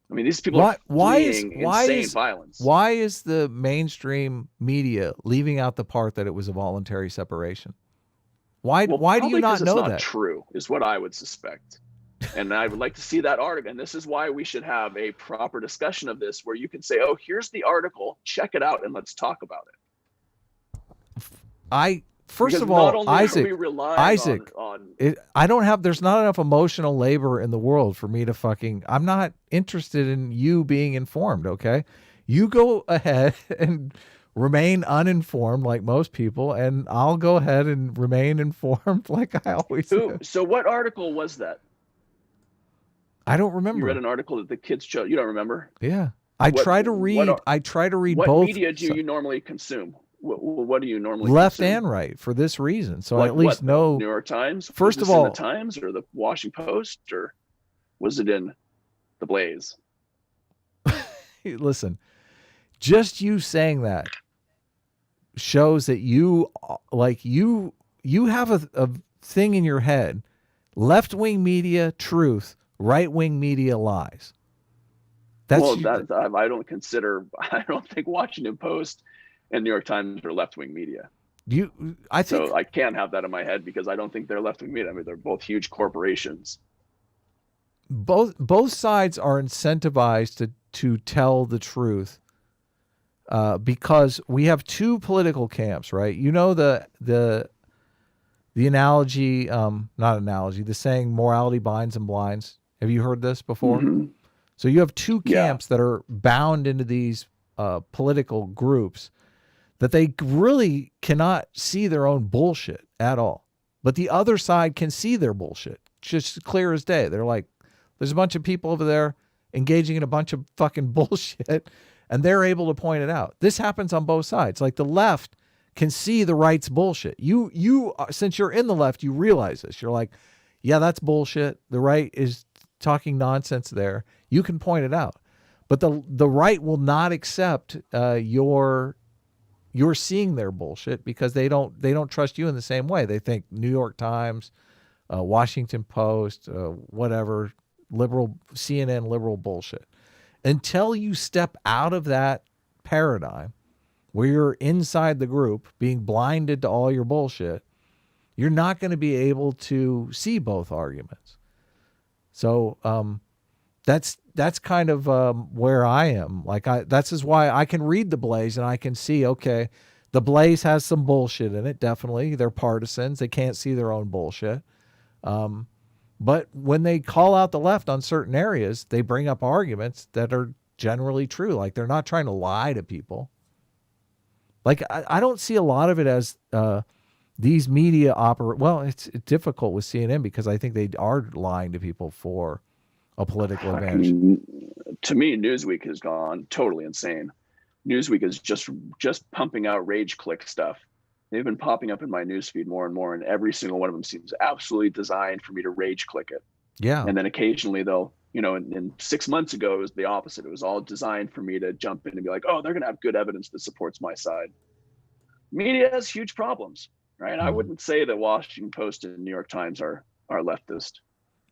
I mean, these people are fleeing insane violence. Why is the mainstream media leaving out the part that it was a voluntary separation? Why do you not know that? It's not true, is what I would suspect. And I would like to see that article. And this is why we should have a proper discussion of this, where you can say, oh, here's the article, check it out, and let's talk about it. First of all, Isaac, there's not enough emotional labor in the world for me to I'm not interested in you being informed, okay? You go ahead and remain uninformed like most people, and I'll go ahead and remain informed like I always do. So what article was that? I don't remember. You read an article that the kids chose. You don't remember? Yeah. I try to read what both. What media do you normally consume? What do you normally left consume? And right for this reason? So I at least know. New York Times. First of all, in the Times or the Washington Post, or was it in the Blaze? Listen, just you saying that shows that you have a thing in your head: left-wing media truth, right-wing media lies. I don't think Washington Post and New York Times are left-wing media. So I can't have that in my head, because I don't think they're left-wing media. I mean, they're both huge corporations. Both sides are incentivized to tell the truth, because we have two political camps, right? You know the analogy, the saying, morality binds and blinds. Have you heard this before? Mm-hmm. So you have two camps that are bound into these political groups, that they really cannot see their own bullshit at all. But the other side can see their bullshit, just clear as day. They're like, there's a bunch of people over there engaging in a bunch of fucking bullshit, and they're able to point it out. This happens on both sides. Like, the left can see the right's bullshit. You since you're in the left, you realize this. You're like, yeah, that's bullshit. The right is talking nonsense there. You can point it out. But the right will not accept you're seeing their bullshit, because they don't trust you in the same way. They think New York Times, Washington Post, whatever, CNN liberal bullshit. Until you step out of that paradigm where you're inside the group being blinded to all your bullshit, you're not going to be able to see both arguments. So that's kind of where I am. Like, that's is why I can read the Blaze and I can see, okay, the Blaze has some bullshit in it. Definitely, they're partisans. They can't see their own bullshit. But when they call out the left on certain areas, they bring up arguments that are generally true. Like, they're not trying to lie to people. Like, I don't see a lot of it as these media operate. Well, it's difficult with CNN, because I think they are lying to people for a political advantage. To me, Newsweek has gone totally insane. Newsweek is just pumping out rage click stuff. They've been popping up in my newsfeed more and more, and every single one of them seems absolutely designed for me to rage click it. Yeah. And then occasionally they'll, and 6 months ago, it was the opposite. It was all designed for me to jump in and be like, oh, they're going to have good evidence that supports my side. Media has huge problems, right? I wouldn't say that Washington Post and New York Times are leftist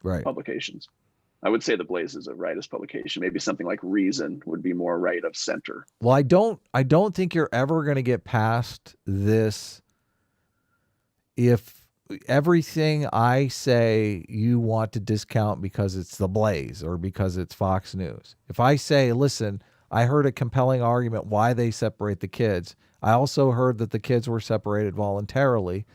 publications. I would say the Blaze is a rightist publication. Maybe something like Reason would be more right of center. Well, I don't think you're ever going to get past this if everything I say you want to discount because it's the Blaze or because it's Fox News. If I say, listen, I heard a compelling argument why they separate the kids. I also heard that the kids were separated voluntarily.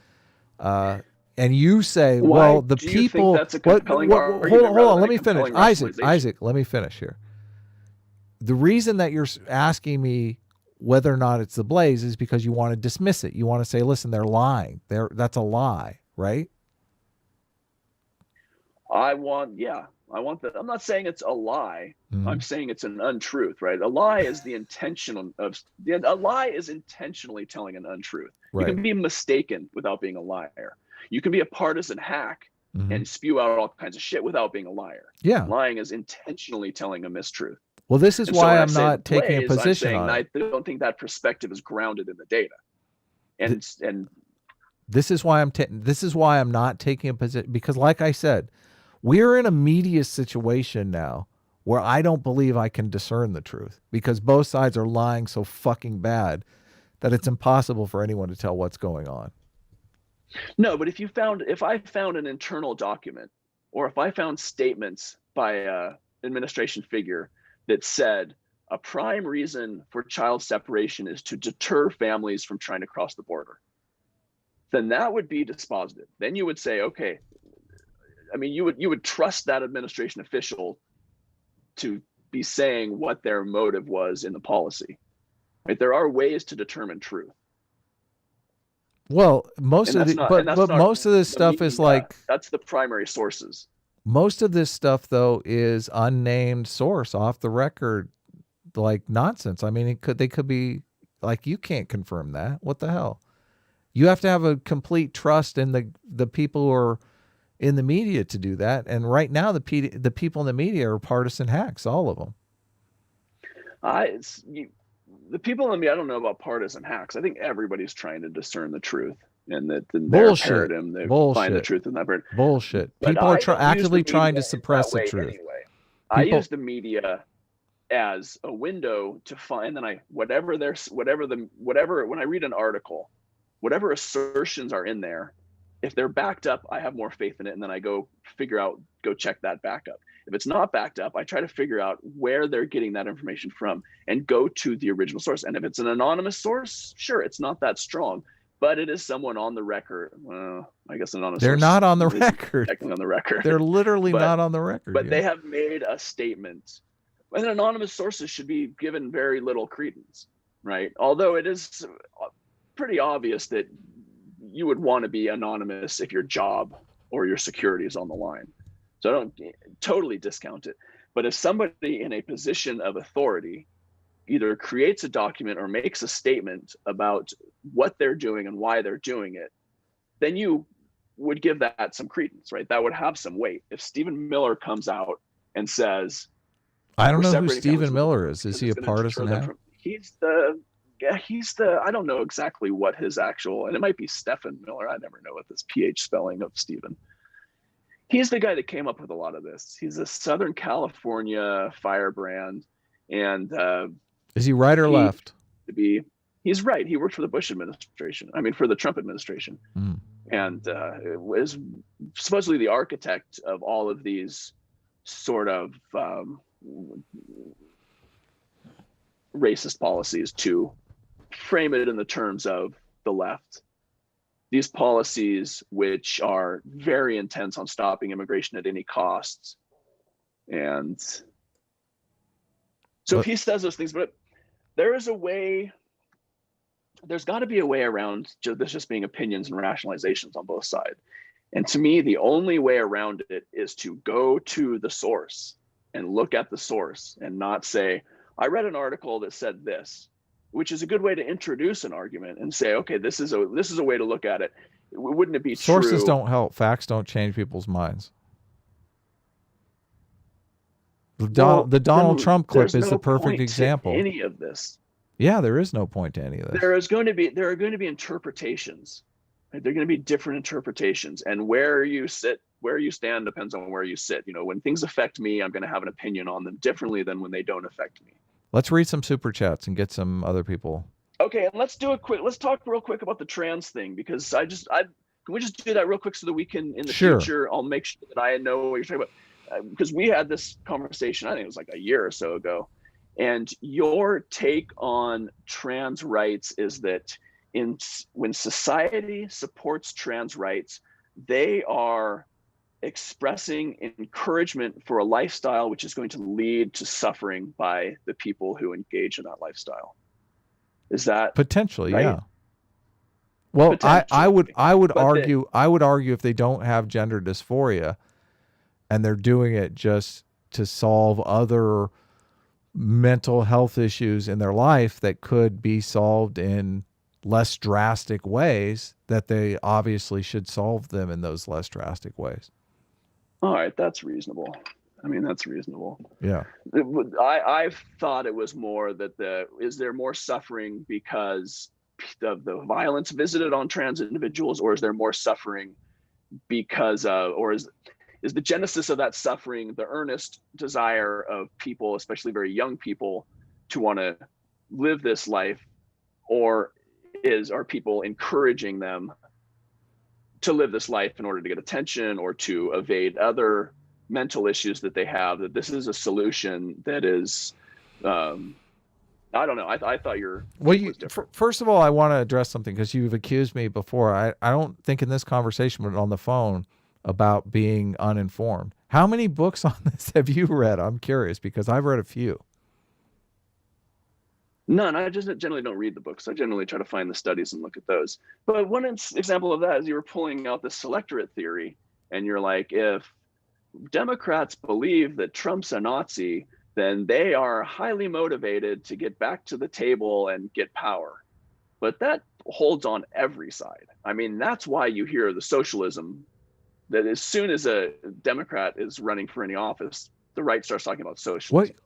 And you say, Why well, the do you think people, that's a compelling argument? hold rather on, than let a me finish. compelling Isaac, rationalization? let me finish here. The reason that you're asking me whether or not it's the Blaze is because you want to dismiss it. You want to say, listen, they're lying. That's a lie, right? I want that. I'm not saying it's a lie. Mm-hmm. I'm saying it's an untruth, right? A lie is the intention of a lie is intentionally telling an untruth. Right. You can be mistaken without being a liar. You can be a partisan hack Mm-hmm. and spew out all kinds of shit without being a liar. Yeah. Lying is intentionally telling a mistruth. Well, this is why I'm not taking a Blaze, position on it. I don't think that perspective is grounded in the data. And this is why I'm not taking a position, because like I said, we're in a media situation now where I don't believe I can discern the truth, because both sides are lying so fucking bad that it's impossible for anyone to tell what's going on. No, but if I found an internal document, or if I found statements by an administration figure that said a prime reason for child separation is to deter families from trying to cross the border, then that would be dispositive. Then you would say, okay, I mean, you would trust that administration official to be saying what their motive was in the policy. Right? There are ways to determine truth. Well, most of this stuff is like, that's the primary sources. Most of this stuff though is unnamed source, off the record, like nonsense. I mean, they could be like, you can't confirm that. What the hell? You have to have a complete trust in the people who are in the media to do that. And right now, the people in the media are partisan hacks, all of them. The people in the media, I don't know about partisan hacks. I think everybody's trying to discern the truth, and that in their paradigm, they find the truth in that paradigm. Bullshit. People are actively trying to suppress the truth. Anyway. I use the media as a window to find, and when I read an article, whatever assertions are in there, if they're backed up, I have more faith in it, and then I go check that backup. If it's not backed up, I try to figure out where they're getting that information from and go to the original source. And if it's an anonymous source, sure, it's not that strong, but it is someone on the record. Well, I guess anonymous. They're not on the record. Technically on the record. They're literally not on the record. But they have made a statement. And anonymous sources should be given very little credence, right? Although it is pretty obvious that you would want to be anonymous if your job or your security is on the line. So I don't totally discount it. But if somebody in a position of authority either creates a document or makes a statement about what they're doing and why they're doing it, then you would give that some credence, right? That would have some weight. If Stephen Miller comes out and says, I don't know who Stephen Miller is. Is he a partisan hack? He's the, I don't know exactly what his actual, and it might be Stephen Miller. I never know what this PH spelling of Stephen. He's the guy that came up with a lot of this. He's a Southern California firebrand. And is he right or left? He's right. He worked for the Bush administration. I mean, for the Trump administration. Mm. And was supposedly the architect of all of these sort of racist policies, to frame it in the terms of the left. These policies, which are very intense on stopping immigration at any costs. And so if he says those things, but there is a way, there's got to be a way around this just being opinions and rationalizations on both sides. And to me, the only way around it is to go to the source and look at the source and not say, I read an article that said this, which is a good way to introduce an argument and say, okay, this is a way to look at it. Wouldn't it be true? Sources don't help. Facts don't change people's minds. The Donald Trump clip is the perfect example. Any of this. Yeah, there is no point to any of this. There are going to be interpretations. Right? There are going to be different interpretations, and where you stand depends on where you sit. You know, when things affect me, I'm going to have an opinion on them differently than when they don't affect me. Let's read some super chats and get some other people. Okay, and let's talk real quick about the trans thing, because can we just do that real quick so that we can, in the future, I'll make sure that I know what you're talking about. Because we had this conversation, I think it was like a year or so ago, and your take on trans rights is that when society supports trans rights, they are expressing encouragement for a lifestyle which is going to lead to suffering by the people who engage in that lifestyle. Is that potentially, right? yeah. Well, I would argue if they don't have gender dysphoria and they're doing it just to solve other mental health issues in their life that could be solved in less drastic ways, that they obviously should solve them in those less drastic ways. All right, that's reasonable. I mean, that's reasonable. Yeah. I've thought it was more that is there more suffering because of the violence visited on trans individuals, or is there more suffering because or is the genesis of that suffering the earnest desire of people, especially very young people, to want to live this life, or are people encouraging them to live this life in order to get attention or to evade other mental issues that they have, that this is a solution that is, I don't know. I thought first of all, I want to address something, because you've accused me before. I don't think in this conversation, but on the phone, about being uninformed. How many books on this have you read? I'm curious, because I've read a few. None. I just generally don't read the books. I generally try to find the studies and look at those. But one example of that is you were pulling out the selectorate theory, and you're like, if Democrats believe that Trump's a Nazi, then they are highly motivated to get back to the table and get power. But that holds on every side. I mean, that's why you hear the socialism, that as soon as a Democrat is running for any office, the right starts talking about socialism.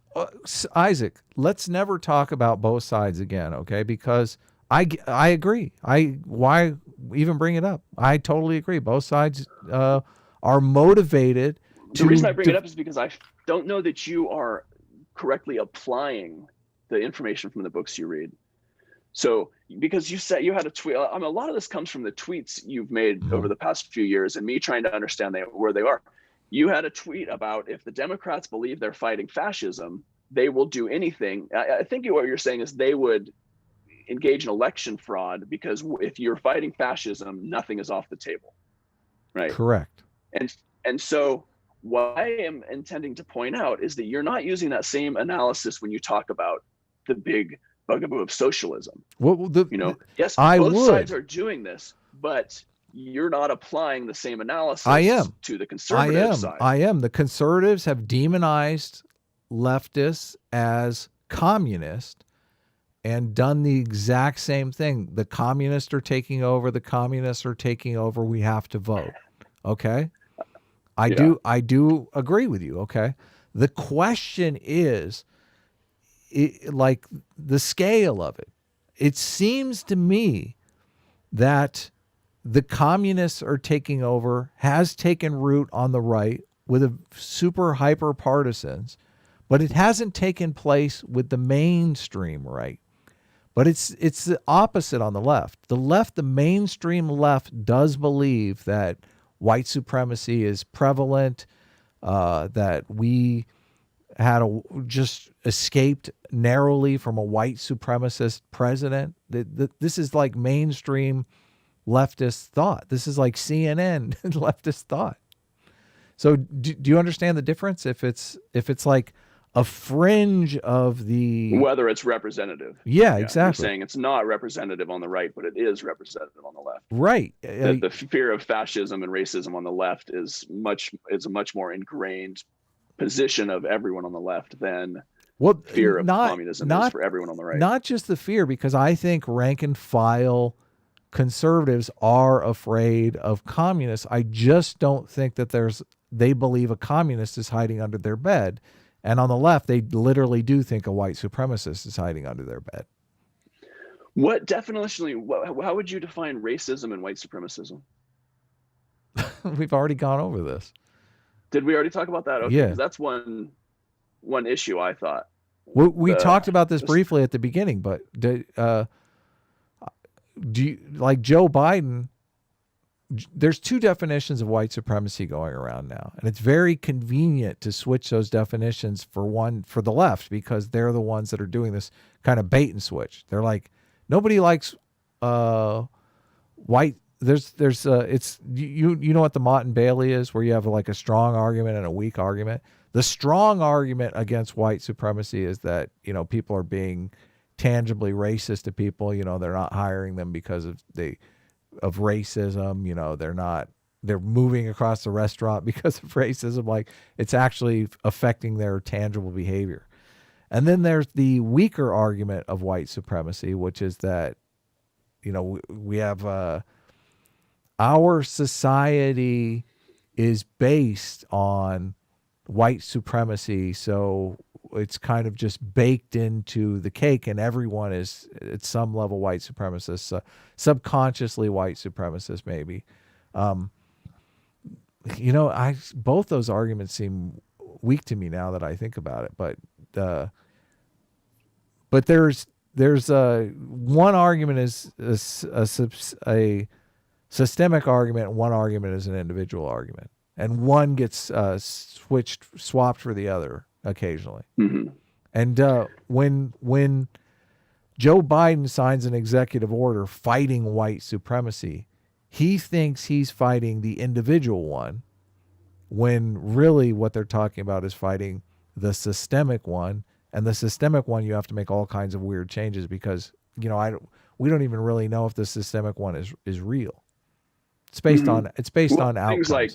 Isaac, let's never talk about both sides again, okay? Because I agree. Why even bring it up? I totally agree. Both sides are motivated. The reason I bring it up is because I don't know that you are correctly applying the information from the books you read. So, because you said you had a tweet, I mean, a lot of this comes from the tweets you've made over the past few years and me trying to understand where they are. You had a tweet about, if the Democrats believe they're fighting fascism, they will do anything. I think what you're saying is they would engage in election fraud, because if you're fighting fascism, nothing is off the table, right? Correct. And so what I am intending to point out is that you're not using that same analysis when you talk about the big bugaboo of socialism. Yes, both sides are doing this, but you're not applying the same analysis to the conservative side. I am. The conservatives have demonized leftists as communist and done the exact same thing. The communists are taking over. We have to vote. Okay. I do agree with you. Okay. The question is, like, the scale of it. It seems to me that the communists are taking over, has taken root on the right with a super hyper partisans, but it hasn't taken place with the mainstream right. But it's the opposite on the left. The mainstream left does believe that white supremacy is prevalent, that we had just escaped narrowly from a white supremacist president. This is like mainstream leftist thought. This is like CNN leftist thought. So do you understand the difference? If it's like a fringe of whether it's representative. Yeah, exactly. You're saying it's not representative on the right, but it is representative on the left. Right. The fear of fascism and racism on the left is a much more ingrained position of everyone on the left than fear of communism is for everyone on the right. Not just the fear, because I think rank and file conservatives are afraid of communists. I just don't think that they believe a communist is hiding under their bed. And on the left, they literally do think a white supremacist is hiding under their bed. How would you define racism and white supremacism? We've already gone over this. Did we already talk about that? Okay, yeah. That's one issue, I thought. We talked about this briefly at the beginning, but do you, like Joe Biden, there's two definitions of white supremacy going around now, and it's very convenient to switch those definitions for the left, because they're the ones that are doing this kind of bait and switch. They're like, nobody likes white it's you know what the Mott and Bailey is, where you have like a strong argument and a weak argument. The strong argument against white supremacy is that, you know, people are being tangibly racist to people. You know, they're not hiring them because of racism. You know, they're moving across the restaurant because of racism. Like, it's actually affecting their tangible behavior. And then there's the weaker argument of white supremacy, which is that, you know, we have our society is based on white supremacy, so it's kind of just baked into the cake, and everyone is at some level white supremacist, subconsciously white supremacist, maybe. You know, both those arguments seem weak to me now that I think about it, but there's one argument is a systemic argument, and one argument is an individual argument, and one gets swapped for the other occasionally. Mm-hmm. And when Joe Biden signs an executive order fighting white supremacy, he thinks he's fighting the individual one, when really what they're talking about is fighting the systemic one. And the systemic one, you have to make all kinds of weird changes because, you know, we don't even really know if the systemic one is real. It's based on on outcomes. Things like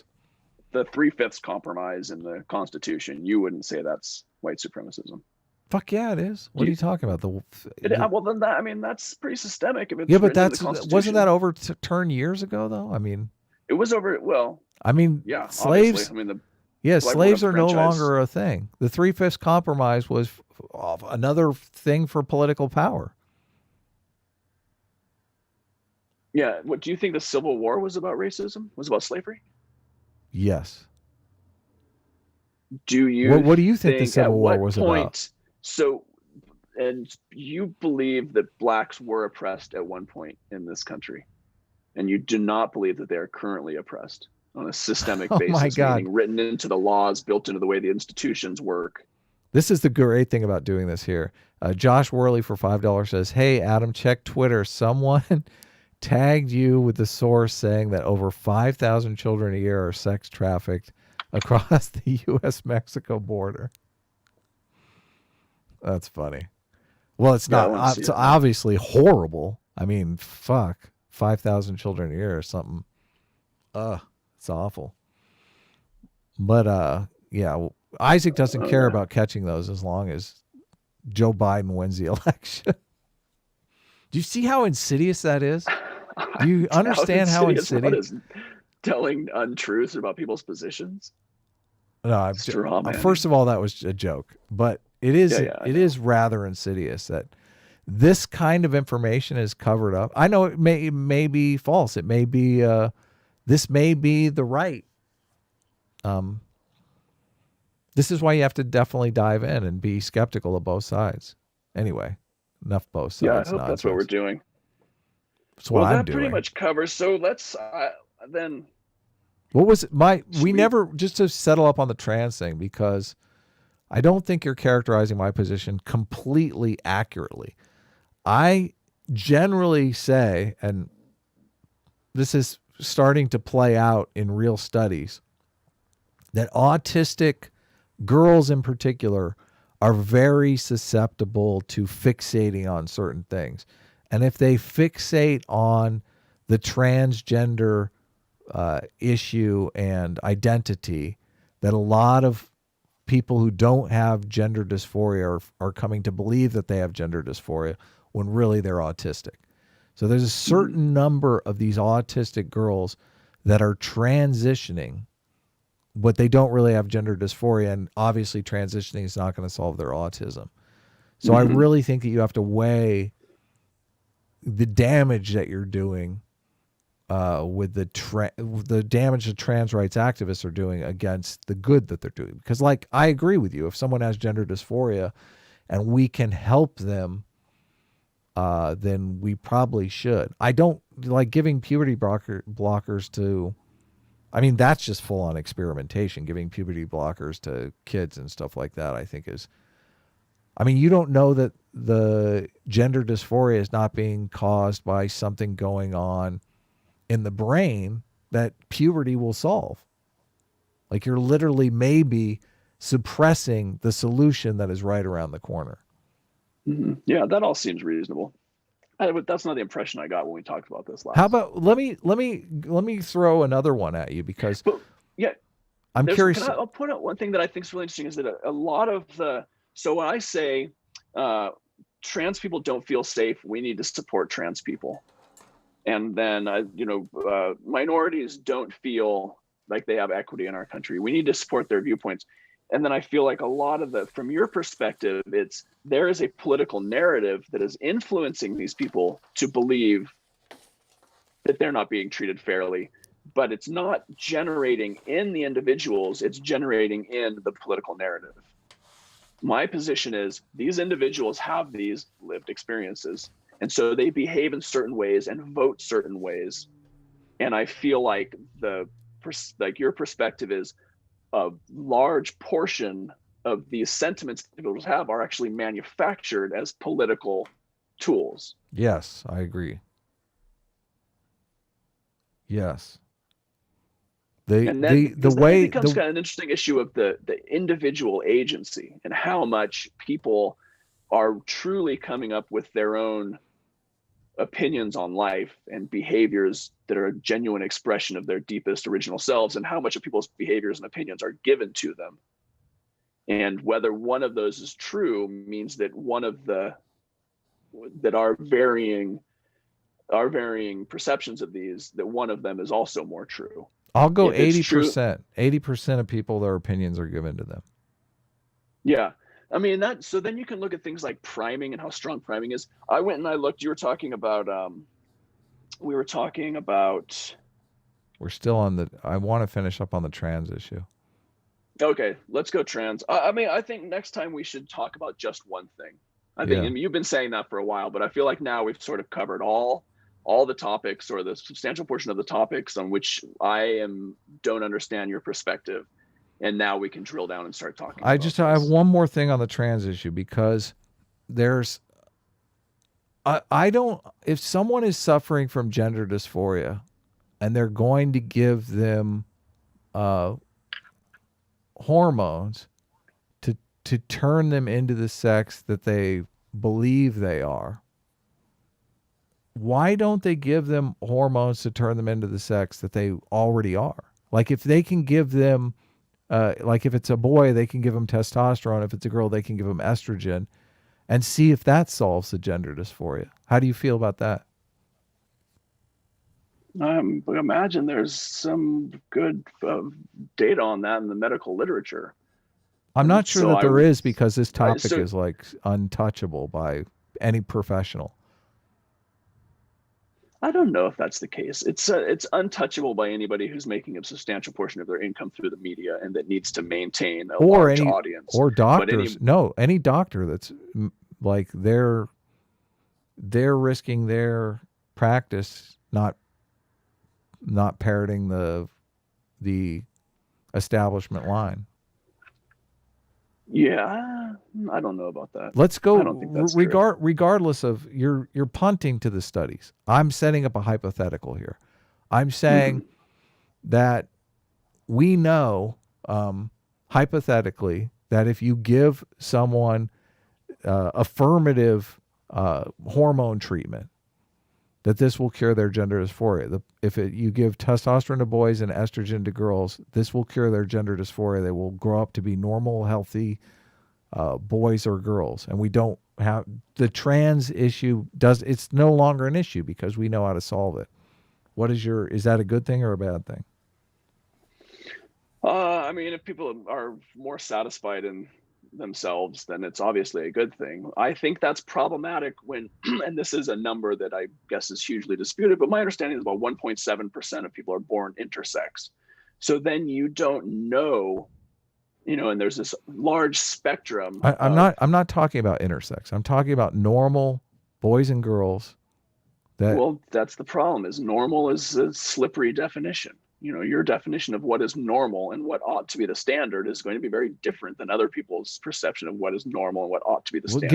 the 3/5 compromise in the Constitution. You wouldn't say that's white supremacism. Fuck yeah, it is. What are you talking about? Well, then that's pretty systemic. If it's yeah, but wasn't that overturned years ago though? I mean, it was over. Well, I mean, yeah, slaves. I mean, slaves are no longer a thing. The 3/5 compromise was another thing for political power. Yeah. What do you think the Civil War was about? Racism was about slavery. Yes. Do you? What do you think the Civil War was about? So, and you believe that blacks were oppressed at one point in this country, and you do not believe that they are currently oppressed on a systemic basis, my God. meaning written into the laws, built into the way the institutions work. This is the great thing about doing this here. Josh Worley for $5 says, "Hey Adam, check Twitter. Someone tagged you with the source saying that over 5,000 children a year are sex trafficked across the U.S.-Mexico border." That's funny. Well, it's not. It's obviously horrible. I mean, fuck, 5,000 children a year or something. It's awful. But yeah, Isaac doesn't care about catching those as long as Joe Biden wins the election. Do you see how insidious that is? Do you understand how insidious? What is telling untruths about people's positions? No, first of all, that was a joke, but it is it is rather insidious that this kind of information is covered up. I know it may be false. It may be this may be the right. This is why you have to definitely dive in and be skeptical of both sides. Anyway, enough both sides. Yeah, I hope nonsense. That's what we're doing. That's what I'm that doing. Pretty much covers. So let's then. What was we never, just to settle up on the trans thing, because I don't think you're characterizing my position completely accurately. I generally say, and this is starting to play out in real studies, that autistic girls in particular are very susceptible to fixating on certain things. And if they fixate on the transgender issue and identity, that a lot of people who don't have gender dysphoria are coming to believe that they have gender dysphoria when really they're autistic. So there's a certain number of these autistic girls that are transitioning, but they don't really have gender dysphoria, and obviously transitioning is not going to solve their autism. So I really think that you have to weigh the damage that you're doing with the damage that trans rights activists are doing against the good that they're doing. Because, like, I agree with you. If someone has gender dysphoria and we can help them, then we probably should. I don't like giving puberty blockers to, I mean, that's just full on experimentation. Giving puberty blockers to kids and stuff like that, I think is, I mean, you don't know that the gender dysphoria is not being caused by something going on in the brain that puberty will solve. Like you're literally maybe suppressing the solution that is right around the corner. Mm-hmm. Yeah, that all seems reasonable. That's not the impression I got when we talked about this last. How about let me throw another one at you because yeah, I'm curious. I'll point out one thing that I think is really interesting is that a lot of so when I say trans people don't feel safe, we need to support trans people, and then minorities don't feel like they have equity in our country, we need to support their viewpoints. And then I feel like a lot of from your perspective, there is a political narrative that is influencing these people to believe that they're not being treated fairly, but it's not generating in the individuals, it's generating in the political narrative. My position is these individuals have these lived experiences, and so they behave in certain ways and vote certain ways. And I feel like your perspective is a large portion of these sentiments that people have are actually manufactured as political tools. Yes, I agree. Yes. The way it becomes kind of an interesting issue of the individual agency and how much people are truly coming up with their own opinions on life and behaviors that are a genuine expression of their deepest original selves, and how much of people's behaviors and opinions are given to them. And whether one of those is true means that our varying perceptions of these, that one of them is also more true. I'll go 80%. 80% of people, their opinions are given to them. Yeah. I mean, so then you can look at things like priming and how strong priming is. I went and I looked, we were talking about, we're still on I want to finish up on the trans issue. Okay, let's go trans. I think next time we should talk about just one thing. I mean, you've been saying that for a while, but I feel like now we've sort of covered all the topics, or the substantial portion of the topics on which I don't understand your perspective. And now we can drill down and start talking. I have one more thing on the trans issue, because if someone is suffering from gender dysphoria and they're going to give them hormones to turn them into the sex that they believe they are, why don't they give them hormones to turn them into the sex that they already are? Like if they can give them like if it's a boy, they can give them testosterone. If it's a girl, they can give them estrogen, and see if that solves the gender dysphoria. How do you feel about that? I imagine there's some good data on that in the medical literature. I'm not sure that there is, because this topic is like untouchable by any professional. I don't know if that's the case. It's untouchable by anybody who's making a substantial portion of their income through the media and that needs to maintain a large audience. Or doctors. Any doctor that's like they're risking their practice, not parroting the establishment line. Yeah, I don't know about that. Let's go. I don't think that's regardless of you're punting to the studies. I'm setting up a hypothetical here. I'm saying that we know hypothetically that if you give someone affirmative hormone treatment, that this will cure their gender dysphoria. You give testosterone to boys and estrogen to girls, this will cure their gender dysphoria. They will grow up to be normal, healthy boys or girls. And we don't have the trans issue. It's no longer an issue because we know how to solve it. Is that a good thing or a bad thing? I mean, if people are more satisfied in themselves, then it's obviously a good thing. I think that's problematic when, and this is a number that I guess is hugely disputed, but my understanding is about 1.7% of people are born intersex. So then you don't know, and there's this large spectrum. I'm not talking about intersex. I'm talking about normal boys and girls. Well, that's the problem, is normal is a slippery definition. Your definition of what is normal and what ought to be the standard is going to be very different than other people's perception of what is normal and what ought to be the standard.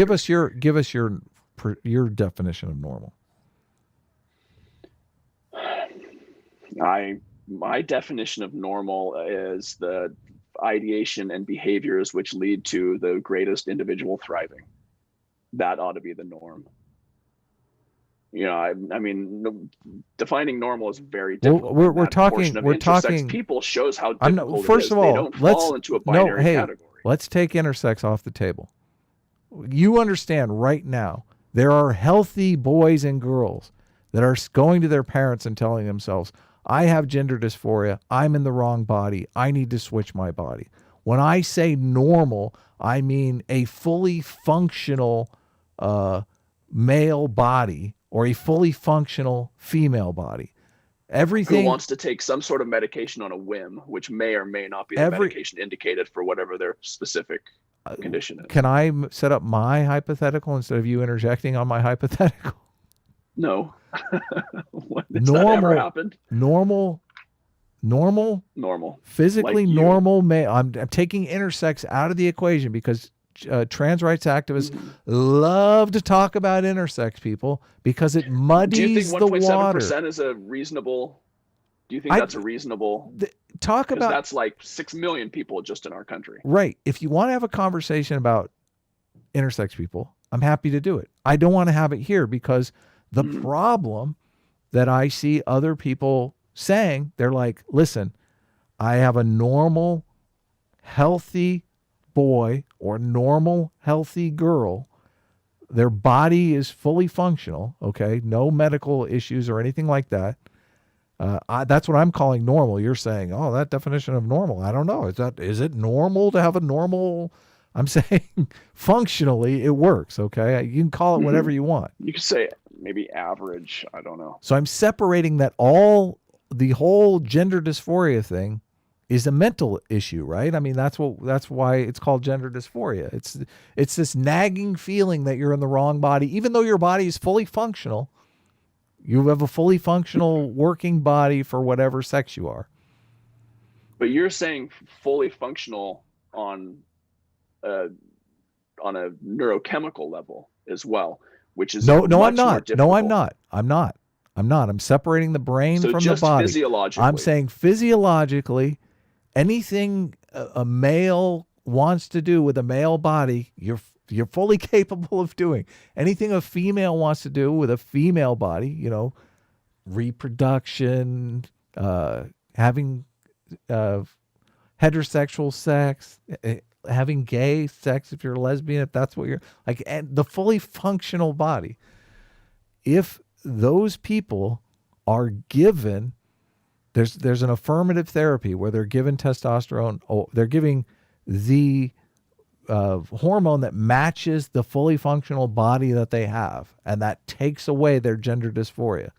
Give us your definition of normal. My definition of normal is the ideation and behaviors which lead to the greatest individual thriving. That ought to be the norm. I mean, defining normal is very difficult. Well, we're talking. People shows how difficult it is. Of all, they don't fall into a binary category. Let's take intersex off the table. You understand right now, there are healthy boys and girls that are going to their parents and telling themselves, I have gender dysphoria. I'm in the wrong body. I need to switch my body. When I say normal, I mean a fully functional male body or a fully functional female body. Everything. Who wants to take some sort of medication on a whim, which may or may not be the medication indicated for whatever their specific condition is. Can I set up my hypothetical instead of you interjecting on my hypothetical? No. That ever happened? Normal. Physically like normal male. I'm taking intersex out of the equation because trans rights activists love to talk about intersex people because it muddies the water. Do you think 1.7% is a reasonable? Do you think that's a reasonable? Talk about that's like 6 million people just in our country. Right. If you want to have a conversation about intersex people, I'm happy to do it. I don't want to have it here because the problem that I see other people saying, they're like, listen, I have a normal, healthy boy or normal, healthy girl. Their body is fully functional. Okay. No medical issues or anything like that. That's what I'm calling normal. You're saying, oh, that definition of normal. I don't know. Is it normal to have a normal? I'm saying functionally it works. Okay. You can call it whatever you want. You could say maybe average. I don't know. So I'm separating that the whole gender dysphoria thing is a mental issue, right? I mean, that's why it's called gender dysphoria. It's this nagging feeling that you're in the wrong body, even though your body is fully functional. You have a fully functional working body for whatever sex you are. But you're saying fully functional on a neurochemical level as well, which is no, I'm not. No, I'm not. I'm separating the brain from the body. Physiologically. I'm saying physiologically, anything a male wants to do with a male body, you're fully capable of doing. Anything a female wants to do with a female body, reproduction, having heterosexual sex, having gay sex if you're a lesbian, if that's what you're like, and the fully functional body. If those people are given, there's an affirmative therapy where they're given testosterone, they're giving the hormone that matches the fully functional body that they have, and that takes away their gender dysphoria.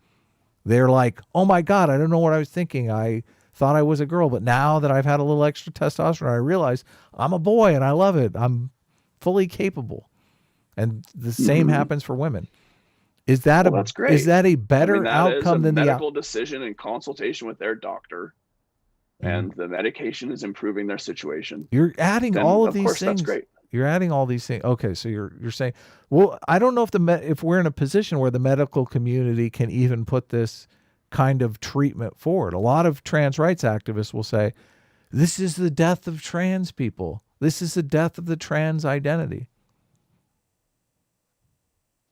They're like, oh my God, I don't know what I was thinking. I thought I was a girl, but now that I've had a little extra testosterone, I realize I'm a boy and I love it. I'm fully capable. And the same happens for women. Is that that's great. Is that a better outcome than the medical decision in consultation with their doctor? And the medication is improving their situation. You're adding all of these things. That's great. You're adding all these things. Okay, so you're saying, well, I don't know if we're in a position where the medical community can even put this kind of treatment forward. A lot of trans rights activists will say, this is the death of trans people. This is the death of the trans identity.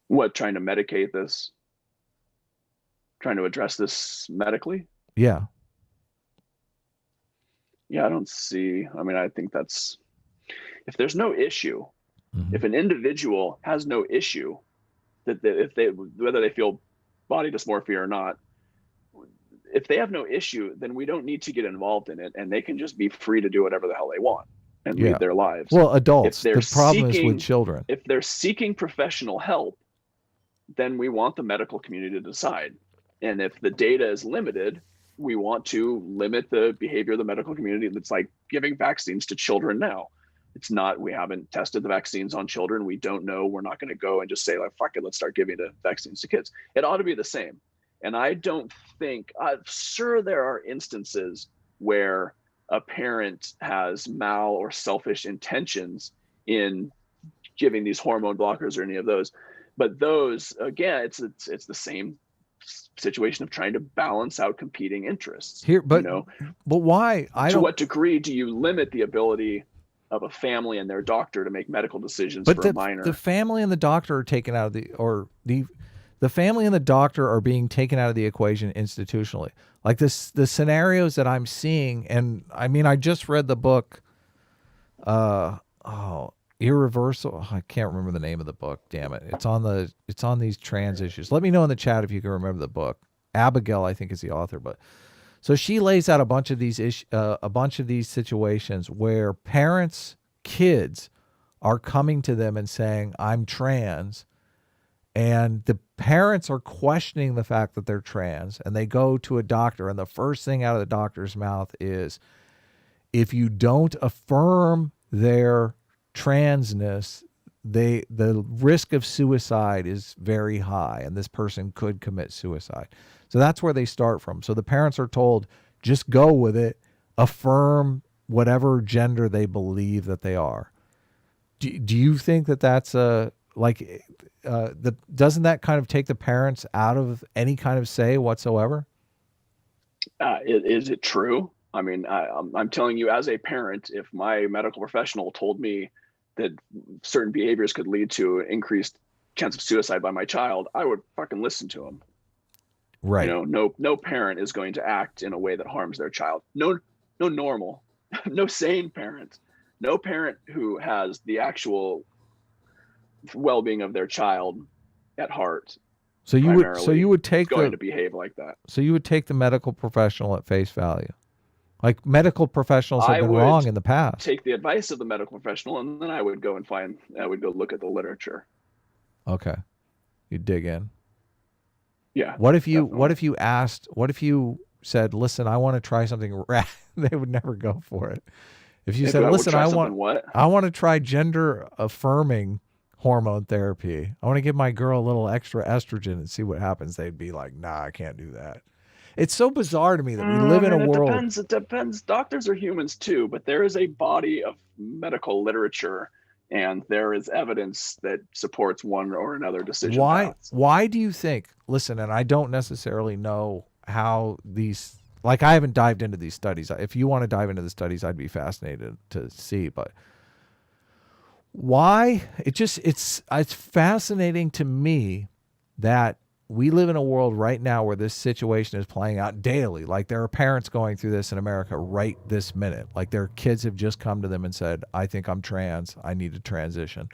What, trying to medicate this? Trying to address this medically? Yeah. Yeah, I don't see. I mean, I think that's, if there's no issue, if an individual has no issue, that whether they feel body dysmorphia or not, if they have no issue, then we don't need to get involved in it, and they can just be free to do whatever the hell they want and lead their lives. Well, adults. The problem is with children. If they're seeking professional help, then we want the medical community to decide. And if the data is limited, we want to limit the behavior of the medical community. That's like giving vaccines to children now. It's not, we haven't tested the vaccines on children. We don't know. We're not going to go and just say, like, fuck it, let's start giving the vaccines to kids. It ought to be the same. And I don't think, I'm sure there are instances where a parent has mal or selfish intentions in giving these hormone blockers or any of those. But those, again, it's the same situation of trying to balance out competing interests here, but why? To what degree do you limit the ability of a family and their doctor to make medical decisions for a minor? The family and the doctor are taken out of the family and the doctor are being taken out of the equation institutionally. Like the scenarios that I'm seeing, and I mean, I just read the book, Irreversible. I can't remember the name of the book. Damn it! It's on these trans issues. Let me know in the chat if you can remember the book. Abigail, I think, is the author, but so she lays out a bunch of these situations where parents, kids, are coming to them and saying, "I'm trans," and the parents are questioning the fact that they're trans, and they go to a doctor, and the first thing out of the doctor's mouth is, if you don't affirm their transness, the risk of suicide is very high, and this person could commit suicide. So that's where they start from. So the parents are told, just go with it, affirm whatever gender they believe that they are. Do you think that that's doesn't that kind of take the parents out of any kind of say whatsoever? Is it true? I mean, I'm telling you, as a parent, if my medical professional told me that certain behaviors could lead to increased chance of suicide by my child, I would fucking listen to him. Right. No parent is going to act in a way that harms their child. No normal, no sane parent, no parent who has the actual well-being of their child at heart. So you would take going to behave like that. So you would take the medical professional at face value. Like, medical professionals have been wrong in the past. Take the advice of the medical professional, and then I would go look at the literature. Okay. You dig in. Yeah. What if you said, listen, I want to try something they would never go for it. If you said, listen, I want to try gender affirming hormone therapy. I want to give my girl a little extra estrogen and see what happens. They'd be like, nah, I can't do that. It's so bizarre to me that we live in a world. It depends. Doctors are humans too, but there is a body of medical literature, and there is evidence that supports one or another decision. Why do you think? Listen, and I don't necessarily know how these. Like, I haven't dived into these studies. If you want to dive into the studies, I'd be fascinated to see. But why? It's fascinating to me that we live in a world right now where this situation is playing out daily. Like, there are parents going through this in America right this minute. Like, their kids have just come to them and said, I think I'm trans. I need to transition.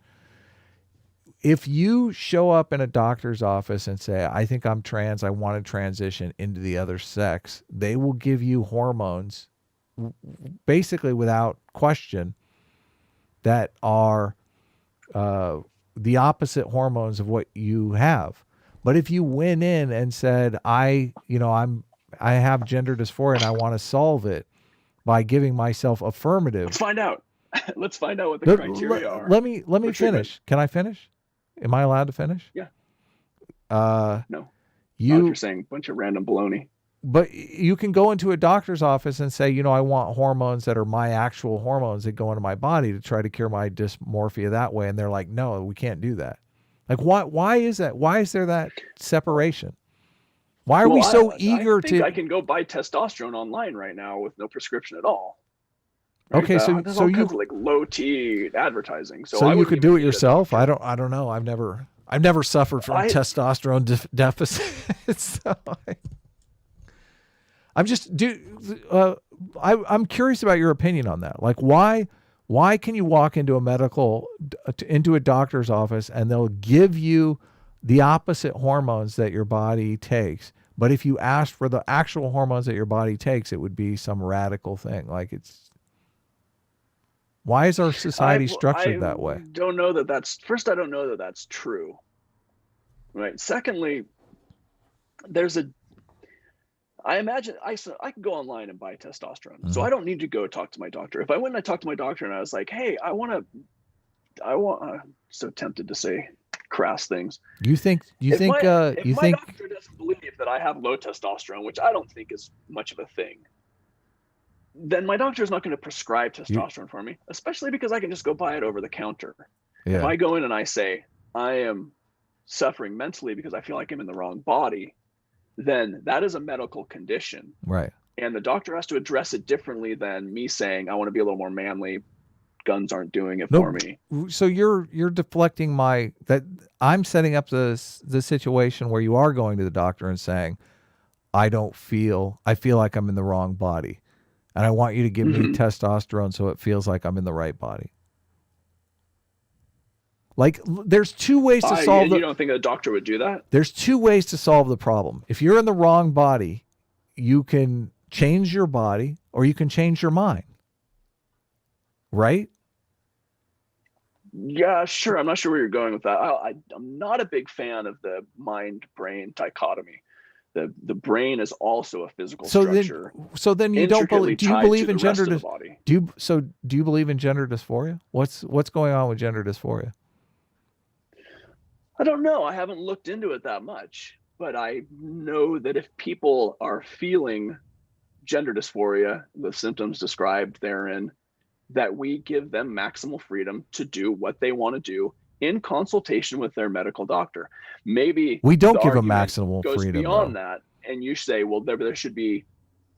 If you show up in a doctor's office and say, I think I'm trans, I want to transition into the other sex, they will give you hormones basically without question that are the opposite hormones of what you have. But if you went in and said, I have gender dysphoria and I want to solve it by giving myself affirmative. Let's find out. Let's find out what the criteria are. Let me finish. Treatment. Can I finish? Am I allowed to finish? Yeah. No. You're saying a bunch of random baloney. But you can go into a doctor's office and say, I want hormones that are my actual hormones that go into my body to try to cure my dysmorphia that way. And they're like, no, we can't do that. Like, why is that? Why is there that separation? Why are we so eager to? I can go buy testosterone online right now with no prescription at all. Right? Okay, so you kinds of like low T advertising. So you could do it yourself. I don't know. I've never suffered from testosterone deficit. So I'm curious about your opinion on that. Like, why can you walk into a doctor's office and they'll give you the opposite hormones that your body takes, but if you ask for the actual hormones that your body takes, it would be some radical thing? Like, why is our society structured that way? I don't know that that's true. Right. Secondly, I imagine I can go online and buy testosterone. Mm-hmm. So I don't need to go talk to my doctor. If I went and I talked to my doctor and I was like, hey, I'm so tempted to say crass things. If my doctor doesn't believe that I have low testosterone, which I don't think is much of a thing, then my doctor is not going to prescribe testosterone for me, especially because I can just go buy it over the counter. Yeah. If I go in and I say, I am suffering mentally because I feel like I'm in the wrong body, then that is a medical condition. Right. And the doctor has to address it differently than me saying, I want to be a little more manly. Guns aren't doing it for me. So you're deflecting that I'm setting up the situation where you are going to the doctor and saying, I feel like I'm in the wrong body. And I want you to give me testosterone so it feels like I'm in the right body. Like, there's two ways to solve You don't think a doctor would do that? There's two ways to solve the problem. If you're in the wrong body, you can change your body or you can change your mind. Right? Yeah, sure. I'm not sure where you're going with that. I'm not a big fan of the mind-brain dichotomy. The brain is also a physical structure. So then you don't believe? Do you believe in gender? Do you believe in gender dysphoria? What's going on with gender dysphoria? I don't know. I haven't looked into it that much, but I know that if people are feeling gender dysphoria, the symptoms described therein, that we give them maximal freedom to do what they want to do in consultation with their medical doctor. Maybe we don't give them maximal goes freedom beyond that, and you say, well, there should be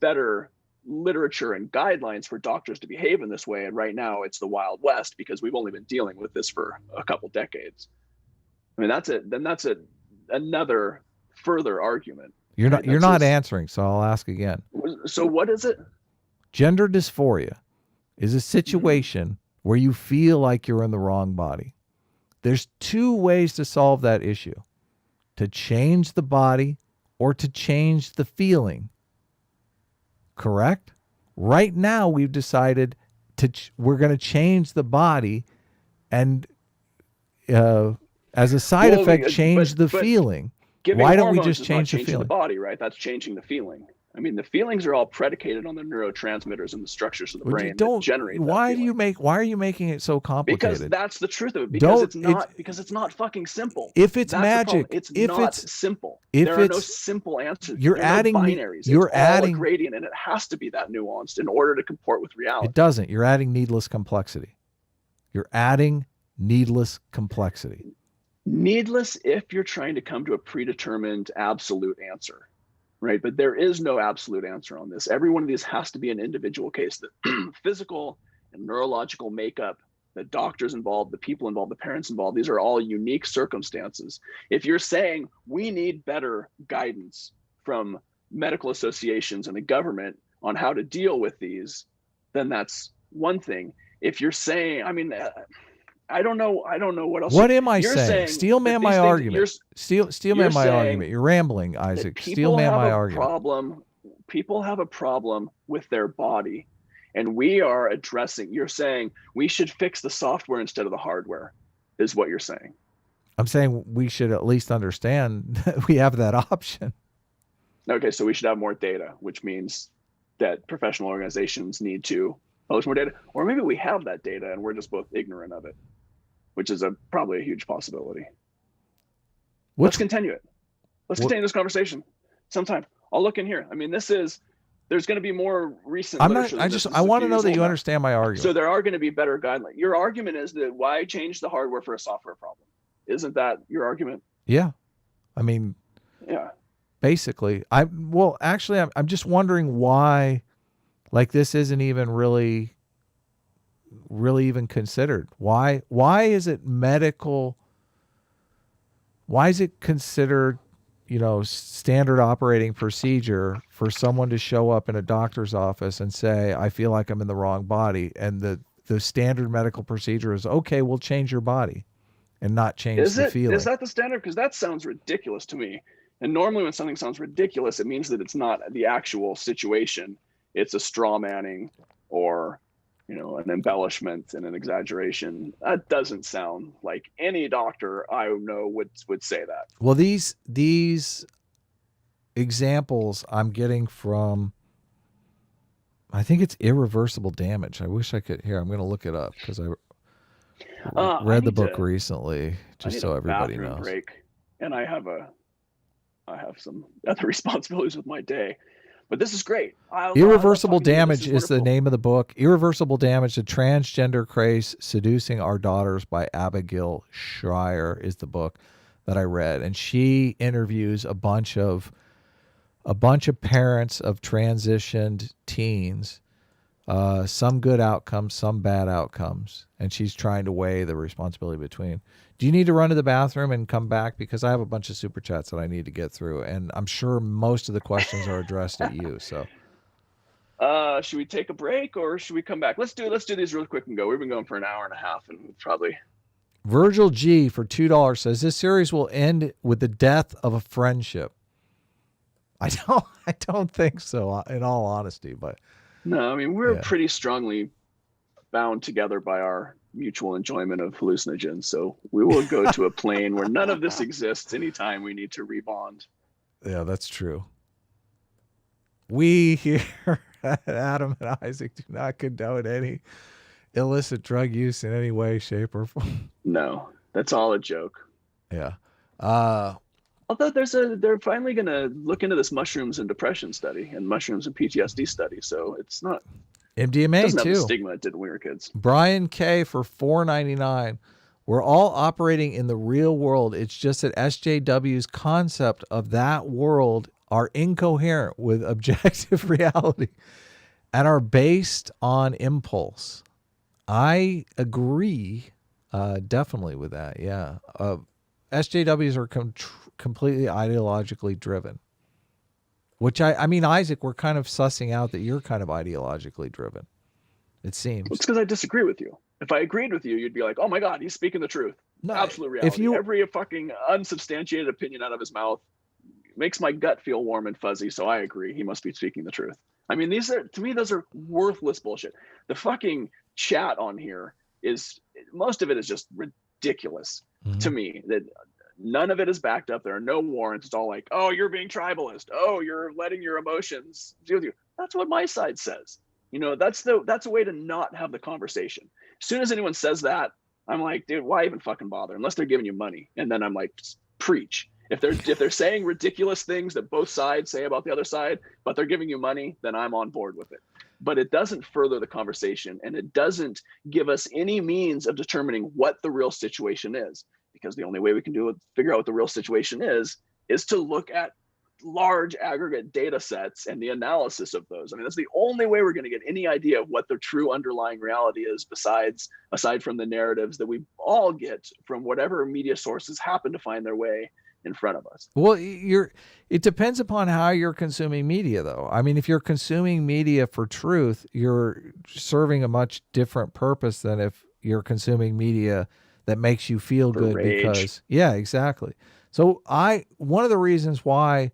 better literature and guidelines for doctors to behave in this way. And right now it's the Wild West because we've only been dealing with this for a couple decades. I mean, that's another further argument. You're not answering, so I'll ask again. So what is it? Gender dysphoria is a situation where you feel like you're in the wrong body. There's two ways to solve that issue: to change the body or to change the feeling. Correct? Right now, we've decided we're going to change the body, and as a side effect, change the feeling. Why don't we just change the feeling? The body, right? That's changing the feeling. I mean, the feelings are all predicated on the neurotransmitters and the structures of the brain that generate that why are you making it so complicated? Because that's the truth of it. Because it's not fucking simple. If it's magic, it's not simple. There are no simple answers. You're adding binaries. You're adding a gradient, and it has to be that nuanced in order to comport with reality. It doesn't. You're adding needless complexity. You're adding needless complexity. Needless if you're trying to come to a predetermined absolute answer. Right. But there is no absolute answer on this. Every one of these has to be an individual case. The physical and neurological makeup, the doctors involved, the people involved, the parents involved, these are all unique circumstances. If you're saying we need better guidance from medical associations and the government on how to deal with these, then that's one thing. If you're saying, I mean, I don't know what else. What am I saying? Steel man my argument. Steel man my argument. You're rambling, Isaac. Steel man my argument. People have a problem with their body, and we are addressing. You're saying we should fix the software instead of the hardware, is what you're saying. I'm saying we should at least understand that we have that option. Okay, so we should have more data, which means that professional organizations need to publish more data, or maybe we have that data and we're just both ignorant of it, which is probably a huge possibility. Let's continue it. Let's continue this conversation sometime. I'll look in here. I mean, there's going to be more recent. I want to know that you understand my argument. So there are going to be better guidelines. Your argument is that why change the hardware for a software problem? Isn't that your argument? Yeah. I mean, yeah. Basically, I'm just wondering why, like, this isn't even really even considered. Why is it medical? Why is it considered, standard operating procedure for someone to show up in a doctor's office and say, I feel like I'm in the wrong body, and the standard medical procedure is, okay, we'll change your body and not change the feeling? Is that the standard? Because that sounds ridiculous to me. And normally when something sounds ridiculous, it means that it's not the actual situation. It's a straw manning or an embellishment and an exaggeration. That doesn't sound like any doctor I know would say that. Well, these examples I'm getting from, I think it's irreversible damage. I wish I could. Here, I'm going to look it up because I read the book recently, just so everybody knows. Break, and I have some other responsibilities with my day. But this is great. Irreversible Damage is the name of the book. Irreversible Damage, The Transgender Craze Seducing Our Daughters by Abigail Schreier is the book that I read. And she interviews a bunch of a bunch of parents of transitioned teens, some good outcomes, some bad outcomes, and she's trying to weigh the responsibility between. Do you need to run to the bathroom and come back? Because I have a bunch of super chats that I need to get through, and I'm sure most of the questions are addressed at you. So, should we take a break or should we come back? Let's do these real quick and go. We've been going for an hour and a half, and probably. Virgil G for $2 says this series will end with the death of a friendship. I don't think so, in all honesty, but no, I mean, we're pretty strongly bound together by our mutual enjoyment of hallucinogens. So we will go to a plane where none of this exists anytime we need to rebond. Yeah, that's true. We here at Adam and Isaac do not condone any illicit drug use in any way, shape, or form. No, that's all a joke. Yeah. Although they're finally going to look into this mushrooms and depression study and mushrooms and PTSD study. So it's not MDMA doesn't too. Have the stigma it did when we were kids. Brian K for $4.99. We're all operating in the real world. It's just that SJW's concept of that world are incoherent with objective reality and are based on impulse. I agree definitely with that. Yeah. SJWs are completely ideologically driven, which I mean, Isaac, we're kind of sussing out that you're kind of ideologically driven. It seems. It's because I disagree with you. If I agreed with you, you'd be like, oh my God, he's speaking the truth. No, absolute reality. Every fucking unsubstantiated opinion out of his mouth makes my gut feel warm and fuzzy. So I agree. He must be speaking the truth. I mean, to me, those are worthless bullshit. The fucking chat on here most of it is just ridiculous to me. That none of it is backed up. There are no warrants. It's all like, oh, you're being tribalist. Oh, you're letting your emotions deal with you. That's what my side says. You know, that's a way to not have the conversation. As soon as anyone says that, I'm like, dude, why even fucking bother? Unless they're giving you money. And then I'm like, preach. If they're saying ridiculous things that both sides say about the other side, but they're giving you money, then I'm on board with it. But it doesn't further the conversation, and it doesn't give us any means of determining what the real situation is. Because the only way we can figure out what the real situation is to look at large aggregate data sets and the analysis of those. I mean, that's the only way we're going to get any idea of what the true underlying reality is, aside from the narratives that we all get from whatever media sources happen to find their way in front of us. Well, it depends upon how you're consuming media, though. I mean, if you're consuming media for truth, you're serving a much different purpose than if you're consuming media that makes you feel good rage. Because, yeah, exactly. So one of the reasons why,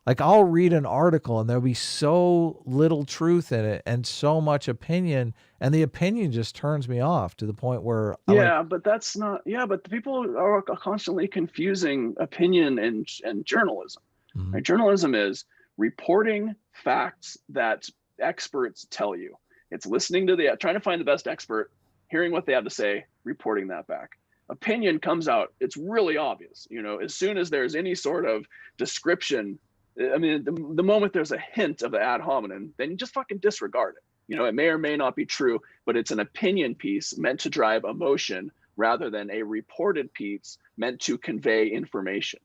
like, I'll read an article and there'll be so little truth in it and so much opinion, and the opinion just turns me off to the point where but the people are constantly confusing opinion and journalism. Mm-hmm. Right? Journalism is reporting facts that experts tell you. It's listening to trying to find the best expert, hearing what they have to say, reporting that back. Opinion comes out, it's really obvious. You know, as soon as there's any sort of description, I mean, the moment there's a hint of the ad hominem, then you just fucking disregard it. You know, it may or may not be true, but it's an opinion piece meant to drive emotion rather than a reported piece meant to convey information.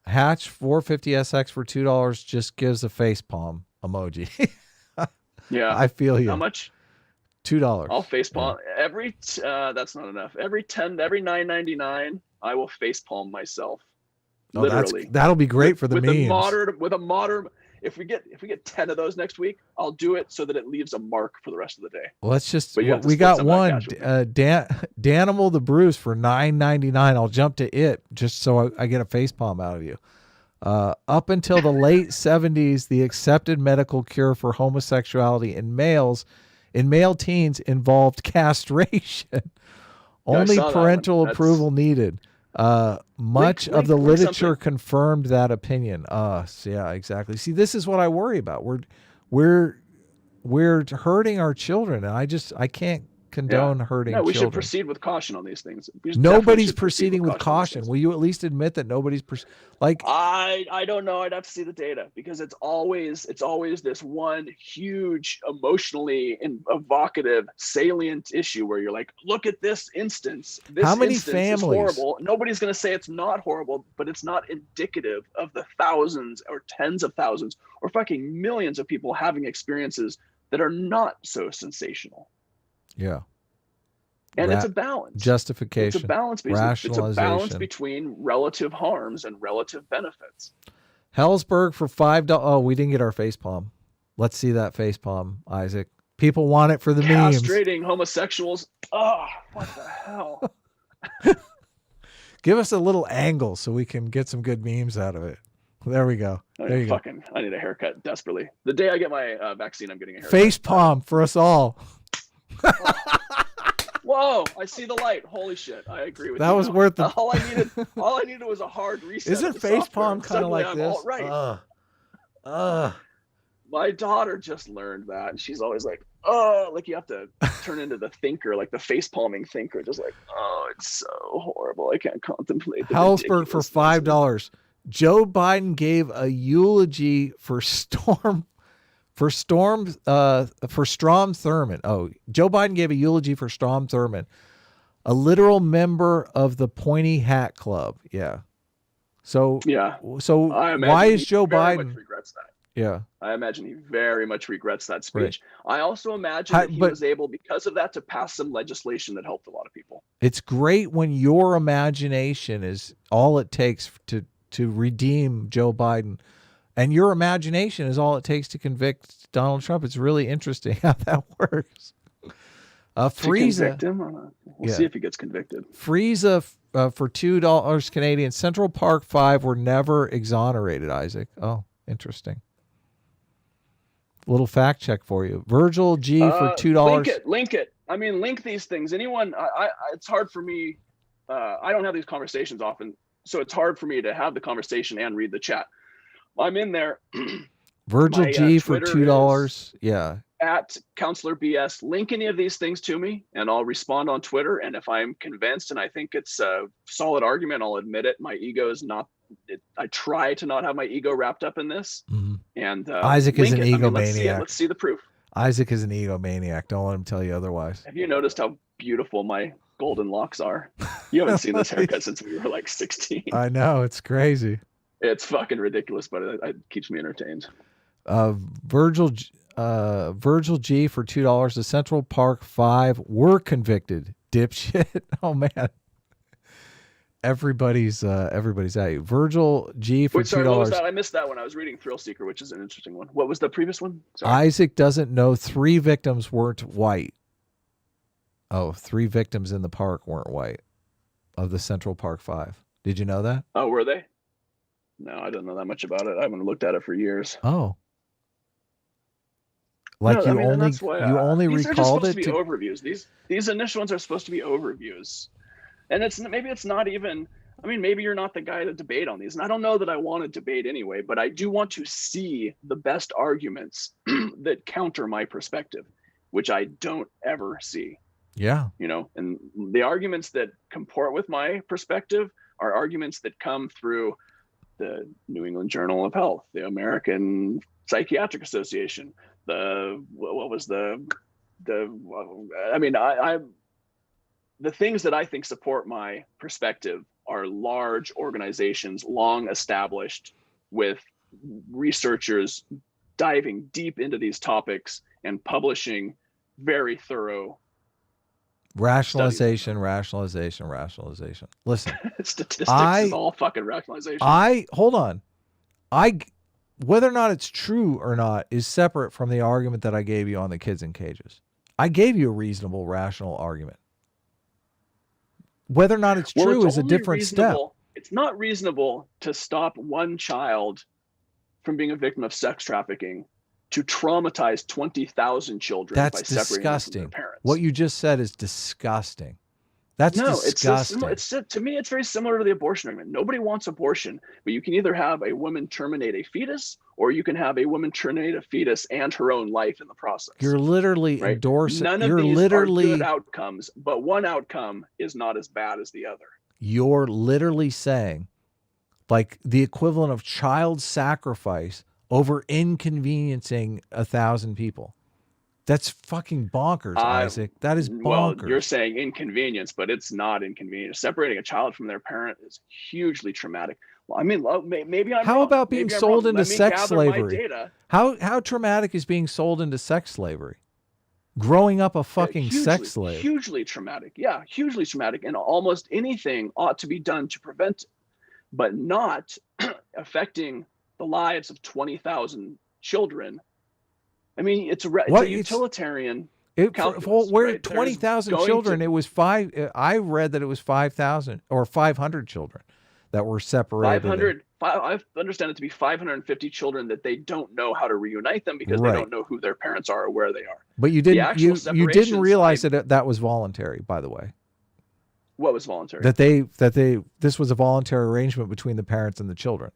Hatch 450SX for $2 just gives a facepalm emoji. Yeah. I feel you. How much? $2. I'll facepalm every that's not enough. Every $9.99, I will facepalm myself. Literally. That'll be great for the memes. With a modern, if we get 10 of those next week, I'll do it so that it leaves a mark for the rest of the day. Well, let's just we got one Danimal the Bruce for $9.99. I'll jump to it just so I get a facepalm out of you. Up until the late 70s, the accepted medical cure for homosexuality in male teens involved castration. Only parental approval needed. Much of the literature confirmed that opinion. Yeah, exactly. See, this is what I worry about. We're hurting our children, and I can't condone hurting No, we children. should proceed with caution on these things. Nobody's proceeding with caution. Will you at least admit that nobody's like? I don't know. I'd have to see the data, because it's always this one huge, emotionally evocative, salient issue where you're like, look at this instance. This How many instance families? is horrible. Nobody's going to say it's not horrible, but it's not indicative of the thousands or tens of thousands or fucking millions of people having experiences that are not so sensational. Yeah. And it's a balance. Justification. It's a balance. It's a balance between relative harms and relative benefits. Hellsberg for $5. Oh, we didn't get our face palm. Let's see that face palm, Isaac. People want it for the memes. Castrating homosexuals. Oh, what the hell? Give us a little angle so we can get some good memes out of it. There we go. There you go. I need a haircut desperately. The day I get my vaccine, I'm getting a haircut. Face palm for us all. Whoa! I see the light. Holy shit! I agree with you. That was worth it. All I needed was a hard reset. Isn't face palm kind of like this? Right. My daughter just learned that, and she's always like, "Oh, like you have to turn into the thinker, like the face palming thinker." Just like, "Oh, it's so horrible. I can't contemplate." Hellsberg for $5. Joe Biden gave a eulogy for Strom Thurmond. Oh, Joe Biden gave a eulogy for Strom Thurmond, a literal member of the Pointy Hat Club. Yeah. So why is Joe Biden? Regrets that. Yeah. I imagine he very much regrets that speech. Right. I also imagine that he was able, because of that, to pass some legislation that helped a lot of people. It's great when your imagination is all it takes to redeem Joe Biden. And your imagination is all it takes to convict Donald Trump. It's really interesting how that works. Frieza. We'll see if he gets convicted. Frieza for $2 Canadian. Central Park 5 were never exonerated, Isaac. Oh, interesting. Little fact check for you. Virgil G for $2. Link it. I mean, link these things. Anyone, it's hard for me. I don't have these conversations often, so it's hard for me to have the conversation and read the chat. I'm in there. Virgil G for $2. Yeah. At Counselor BS. Link any of these things to me, and I'll respond on Twitter. And if I'm convinced and I think it's a solid argument, I'll admit it. My ego is not. I try to not have my ego wrapped up in this. Mm-hmm. And Isaac is an egomaniac. Let's see the proof. Isaac is an egomaniac. Don't let him tell you otherwise. Have you noticed how beautiful my golden locks are? You haven't seen this haircut since we were like 16. I know, it's crazy. It's fucking ridiculous, but it keeps me entertained. Virgil G for $2. The Central Park 5 were convicted. Dipshit. Oh man. Everybody's at you. Virgil G for $2. What was that? I missed that one. I was reading Thrill Seeker, which is an interesting one. What was the previous one? Sorry. Isaac doesn't know 3 victims weren't white. Oh, 3 victims in the park weren't white of the Central Park 5. Did you know that? Oh, were they? No, I don't know that much about it. I haven't looked at it for years. Oh. Like no, you only these recalled are just supposed to be overviews. These initial ones are supposed to be overviews. And maybe it's not even, I mean, maybe you're not the guy to debate on these. And I don't know that I want to debate anyway, but I do want to see the best arguments that counter my perspective, which I don't ever see. Yeah. You know, and the arguments that comport with my perspective are arguments that come through the New England Journal of Health, the American Psychiatric Association, the things that I think support my perspective are large organizations, long established, with researchers diving deep into these topics and publishing very thorough rationalization. Listen, statistics is all fucking rationalization. Hold on. Whether or not it's true or not is separate from the argument that I gave you on the kids in cages. I gave you a reasonable, rational argument. Whether or not it's true is a different step. It's not reasonable to stop one child from being a victim of sex trafficking to traumatize 20,000 children by separating them from their parents. What you just said is disgusting. That's No, disgusting. to me, it's very similar to the abortion argument. Nobody wants abortion, but you can either have a woman terminate a fetus, or you can have a woman terminate a fetus and her own life in the process. You're literally right? endorsing. None of You're these literally are good outcomes, but one outcome is not as bad as the other. You're literally saying, like, the equivalent of child sacrifice over inconveniencing 1,000 people. That's fucking bonkers, Isaac. That is bonkers. Well, you're saying inconvenience, but it's not inconvenience. Separating a child from their parent is hugely traumatic. Well, I mean, maybe I'm How wrong. about being Maybe I'm sold wrong. into sex slavery? Data. How traumatic is being sold into sex slavery? Growing up a fucking sex slave. Hugely traumatic. Yeah, hugely traumatic. And almost anything ought to be done to prevent it, but not affecting the lives of 20,000 children. I mean, it's a utilitarian calculus. We're 20,000 children. It was I read that it was 5,000 or 500 children that were separated. 500. I understand it to be 550 children that they don't know how to reunite them because they don't know who their parents are or where they are. But you didn't. You didn't realize that was voluntary, by the way. What was voluntary? This was a voluntary arrangement between the parents and the children.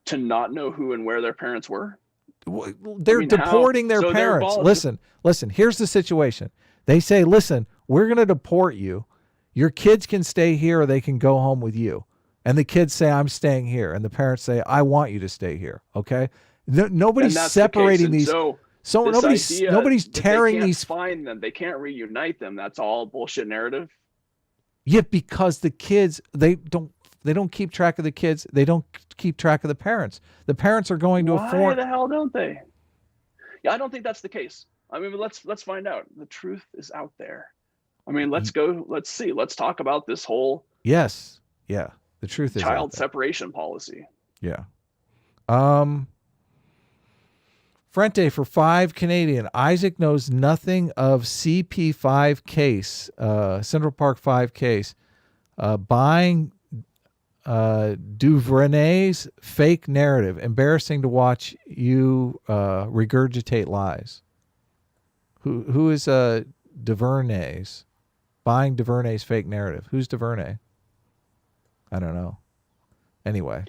To not know who and where their parents were. They're deporting their parents. Listen, here's the situation. They say, listen, we're going to deport you. Your kids can stay here or they can go home with you. And the kids say, I'm staying here. And the parents say, I want you to stay here. Okay. Nobody's separating these. So nobody's tearing these. Find them. They can't reunite them. That's all bullshit narrative. Yeah, because the kids, they don't keep track of the kids. They don't keep track of the parents. The parents are going to a foreign. Why the hell don't they? Yeah, I don't think that's the case. I mean, let's find out. The truth is out there. I mean, let's go. Let's see. Let's talk about this whole. Yes. Yeah. The truth is child separation policy. Yeah. Frente for 5 Canadian. Isaac knows nothing of CP5 case, Central Park 5 case, buying Duvernay's fake narrative. Embarrassing to watch you regurgitate lies. Who is Duvernay's? Buying Duvernay's fake narrative. Who's Duvernay? I don't know. Anyway.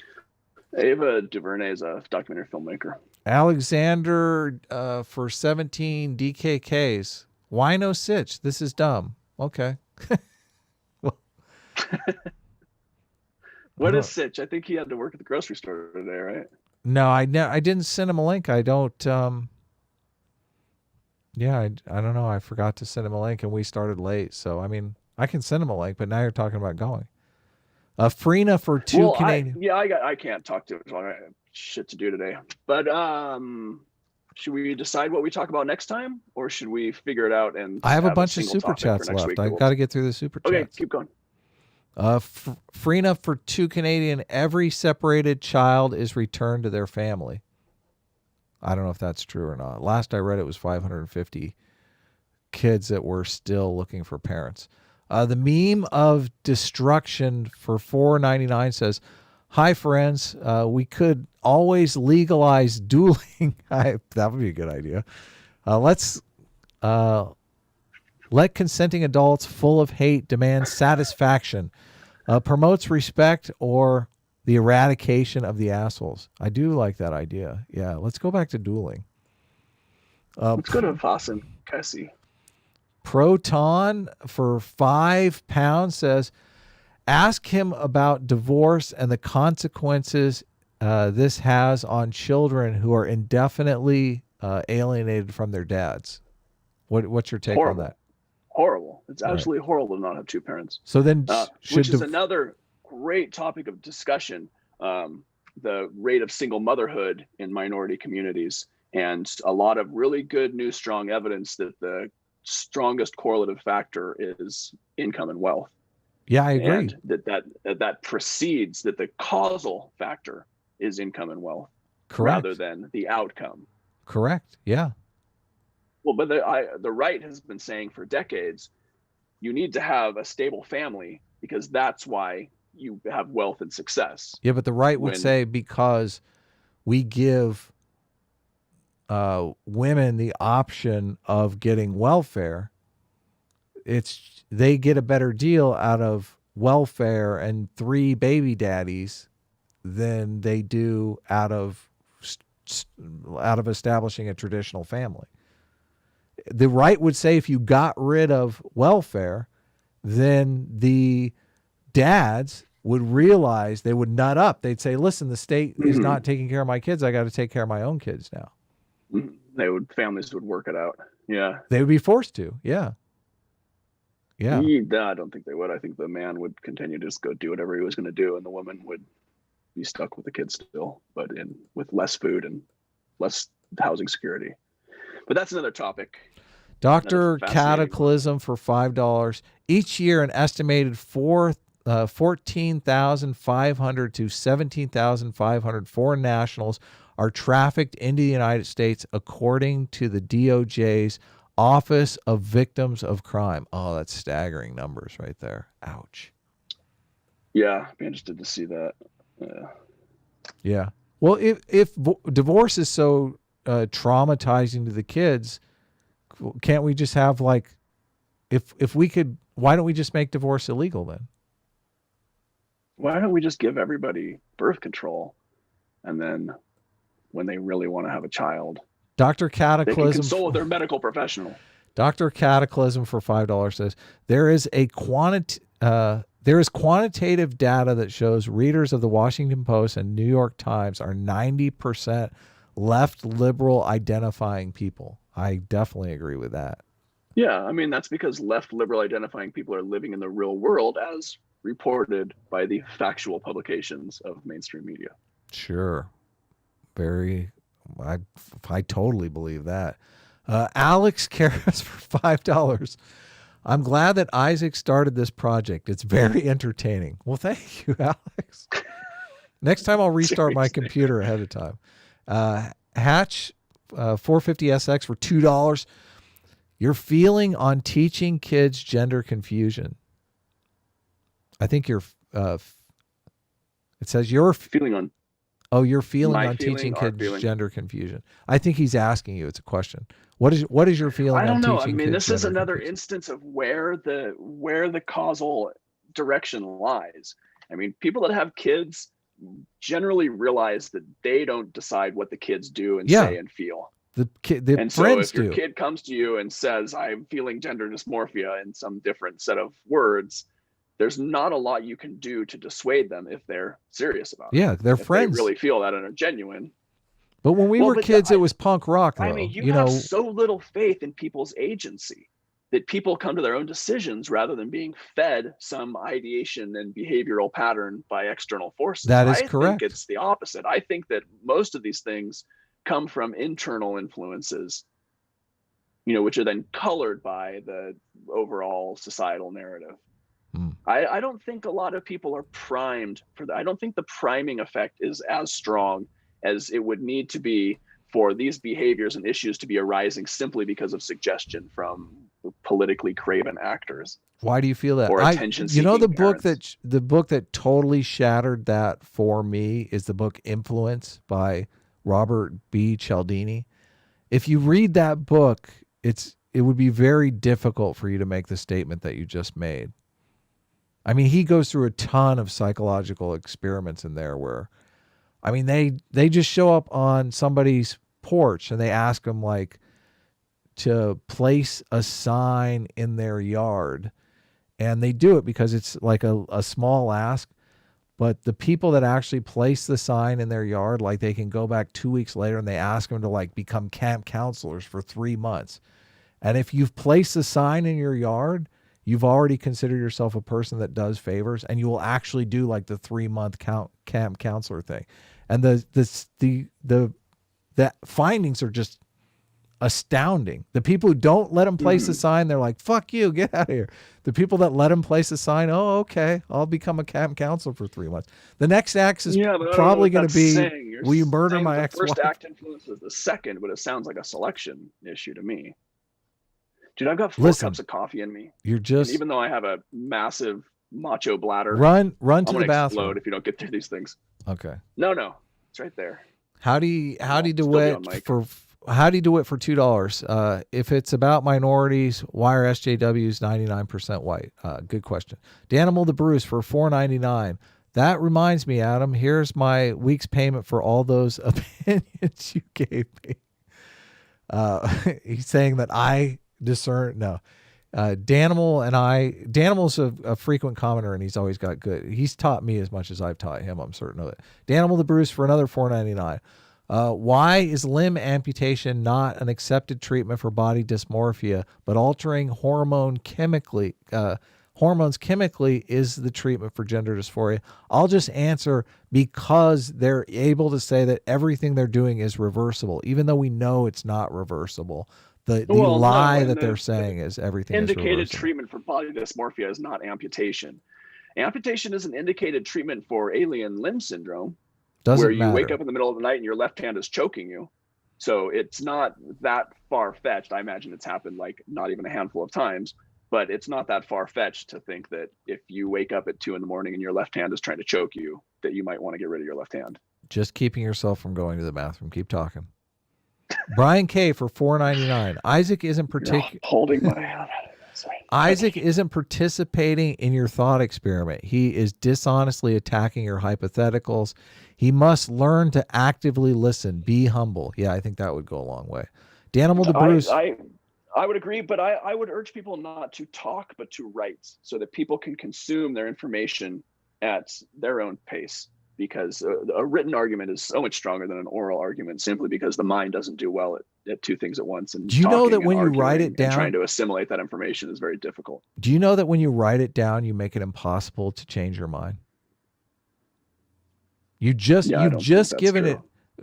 Ava DuVernay is a documentary filmmaker. Alexander for 17 DKKs. Why no Sitch? This is dumb. Okay. What is Sitch? I think he had to work at the grocery store today, right? No, I didn't send him a link. I don't. Yeah, I don't know. I forgot to send him a link, and we started late. So I mean, I can send him a link, but now you're talking about going. Frina for 2 Canadian. I can't talk to it. I have shit to do today. But should we decide what we talk about next time, or should we figure it out? And I have a bunch of super chats left. I got to get through the super chats. Okay, keep going. Frina for 2 Canadian. Every separated child is returned to their family. I don't know if that's true or not. Last I read, it was 550 kids that were still looking for parents. The meme of destruction for $4.99 says, "Hi friends, we could always legalize dueling." That would be a good idea. Let's let consenting adults full of hate demand satisfaction. Promotes respect or the eradication of the assholes. I do like that idea. Yeah, let's go back to dueling. Let's go to Voss and Cassie. Proton for £5 says, ask him about divorce and the consequences this has on children who are indefinitely alienated from their dads. What's your take on that? Horrible. It's absolutely horrible to not have 2 parents. So then, which is another great topic of discussion, the rate of single motherhood in minority communities, and a lot of really good new strong evidence that the strongest correlative factor is income and wealth. Yeah, I agree. And that precedes that the causal factor is income and wealth. Correct. Rather than the outcome. Correct. Yeah. Well, but the right has been saying for decades, you need to have a stable family because that's why you have wealth and success. Yeah, but the right would say because we give women the option of getting welfare, they get a better deal out of welfare and 3 baby daddies than they do out of establishing a traditional family. The right would say if you got rid of welfare, then the dads would realize, they would nut up. They'd say, listen, the state is not taking care of my kids. I got to take care of my own kids now. Families would work it out. Yeah. They would be forced to. Yeah. Yeah. I don't think they would. I think the man would continue to just go do whatever he was going to do, and the woman would be stuck with the kids still, but with less food and less housing security. But that's another topic. Dr. Cataclysm for $5. Each year, an estimated 14,500 to 17,500 foreign nationals are trafficked into the United States, according to the DOJ's Office of Victims of Crime. Oh, that's staggering numbers right there. Ouch. Yeah, I'd be interested to see that. Yeah. Well, if divorce is so traumatizing to the kids, can't we just have if we could, why don't we just make divorce illegal then? Why don't we just give everybody birth control, and then when they really want to have a child, Dr. Cataclysm, they can consult their medical professional. Dr. Cataclysm for $5 says there is quantitative data that shows readers of the Washington Post and New York Times are 90% left liberal identifying people. I definitely agree with that. Yeah, I mean, that's because left liberal identifying people are living in the real world as reported by the factual publications of mainstream media. Sure. I totally believe that. Alex Karras for $5. I'm glad that Isaac started this project. It's very entertaining. Well, thank you, Alex. Next time I'll restart my computer ahead of time. Hatch 450SX for $2. Your feeling on teaching kids gender confusion. I think it says your feeling on. Oh, your feeling on teaching kids gender confusion. I think he's asking you. It's a question. What is your feeling on teaching kids? I don't know. I mean, this is another instance of where the causal direction lies. I mean, people that have kids generally realize that they don't decide what the kids do and say and feel. And so if your kid comes to you and says, I'm feeling gender dysmorphia in some different set of words, there's not a lot you can do to dissuade them if they're serious about it. Yeah, they're friends. They really feel that and are genuine. But when we were kids, it was punk rock, though. I mean, you have so little faith in people's agency that people come to their own decisions rather than being fed some ideation and behavioral pattern by external forces. That is correct. I think it's the opposite. I think that most of these things come from internal influences, which are then colored by the overall societal narrative. I don't think a lot of people are primed for that. I don't think the priming effect is as strong as it would need to be for these behaviors and issues to be arising simply because of suggestion from politically craven actors. Why do you feel that? Or attention-seeking the book that totally shattered that for me is the book Influence by Robert B. Cialdini. If you read that book, it would be very difficult for you to make the statement that you just made. I mean, he goes through a ton of psychological experiments in there where, I mean, they just show up on somebody's porch and they ask them to place a sign in their yard, and they do it because it's like a small ask. But the people that actually place the sign in their yard, they can go back 2 weeks later and they ask them to become camp counselors for 3 months. And if you've placed the sign in your yard, you've already considered yourself a person that does favors, and you will actually do the 3-month camp counselor thing. And the findings are just astounding. The people who don't let them place the sign, they're like, fuck you, get out of here. The people that let them place the sign, oh, okay, I'll become a camp counselor for 3 months. The next act is probably going to be, will you murder my ex-wife? The first act influences the second, but it sounds like a selection issue to me. Dude, I've got 4 cups of coffee in me. And even though I have a massive macho bladder, run to the bathroom. Explode if you don't get through these things. Okay. No, it's right there. Howdy DeWitt for How do you do it for $2? If it's about minorities, why are SJWs 99% white? Good question. Danimal the Bruce for $4.99. That reminds me, Adam, here's my week's payment for all those opinions you gave me. He's saying that I discern. No. Danimal's a frequent commenter, and he's always got good. He's taught me as much as I've taught him. I'm certain of it. Danimal the Bruce for another $4.99. Why is limb amputation not an accepted treatment for body dysmorphia, but altering hormones chemically is the treatment for gender dysphoria? I'll just answer, because they're able to say that everything they're doing is reversible, even though we know it's not reversible. The lie that they're saying is everything indicated is treatment for body dysmorphia is not amputation. Amputation is an indicated treatment for alien limb syndrome. Where you wake up in the middle of the night and your left hand is choking you. So it's not that far-fetched. I imagine it's happened like not even a handful of times, but it's not that far-fetched to think that if you wake up at 2 a.m. and your left hand is trying to choke you, that you might want to get rid of your left hand. Just keeping yourself from going to the bathroom. Keep talking. Brian K for $4.99. Isaac isn't holding my hand. Isaac isn't participating in your thought experiment. He is dishonestly attacking your hypotheticals. He must learn to actively listen. Be humble. Yeah, I think that would go a long way. Danimal the Bruce. I would agree, but I would urge people not to talk, but to write, so that people can consume their information at their own pace. Because a written argument is so much stronger than an oral argument, simply because the mind doesn't do well at two things at once. And do you know that when you write it down, trying to assimilate that information is very difficult. Do you know that when you write it down, you make it impossible to change your mind? You've just given it.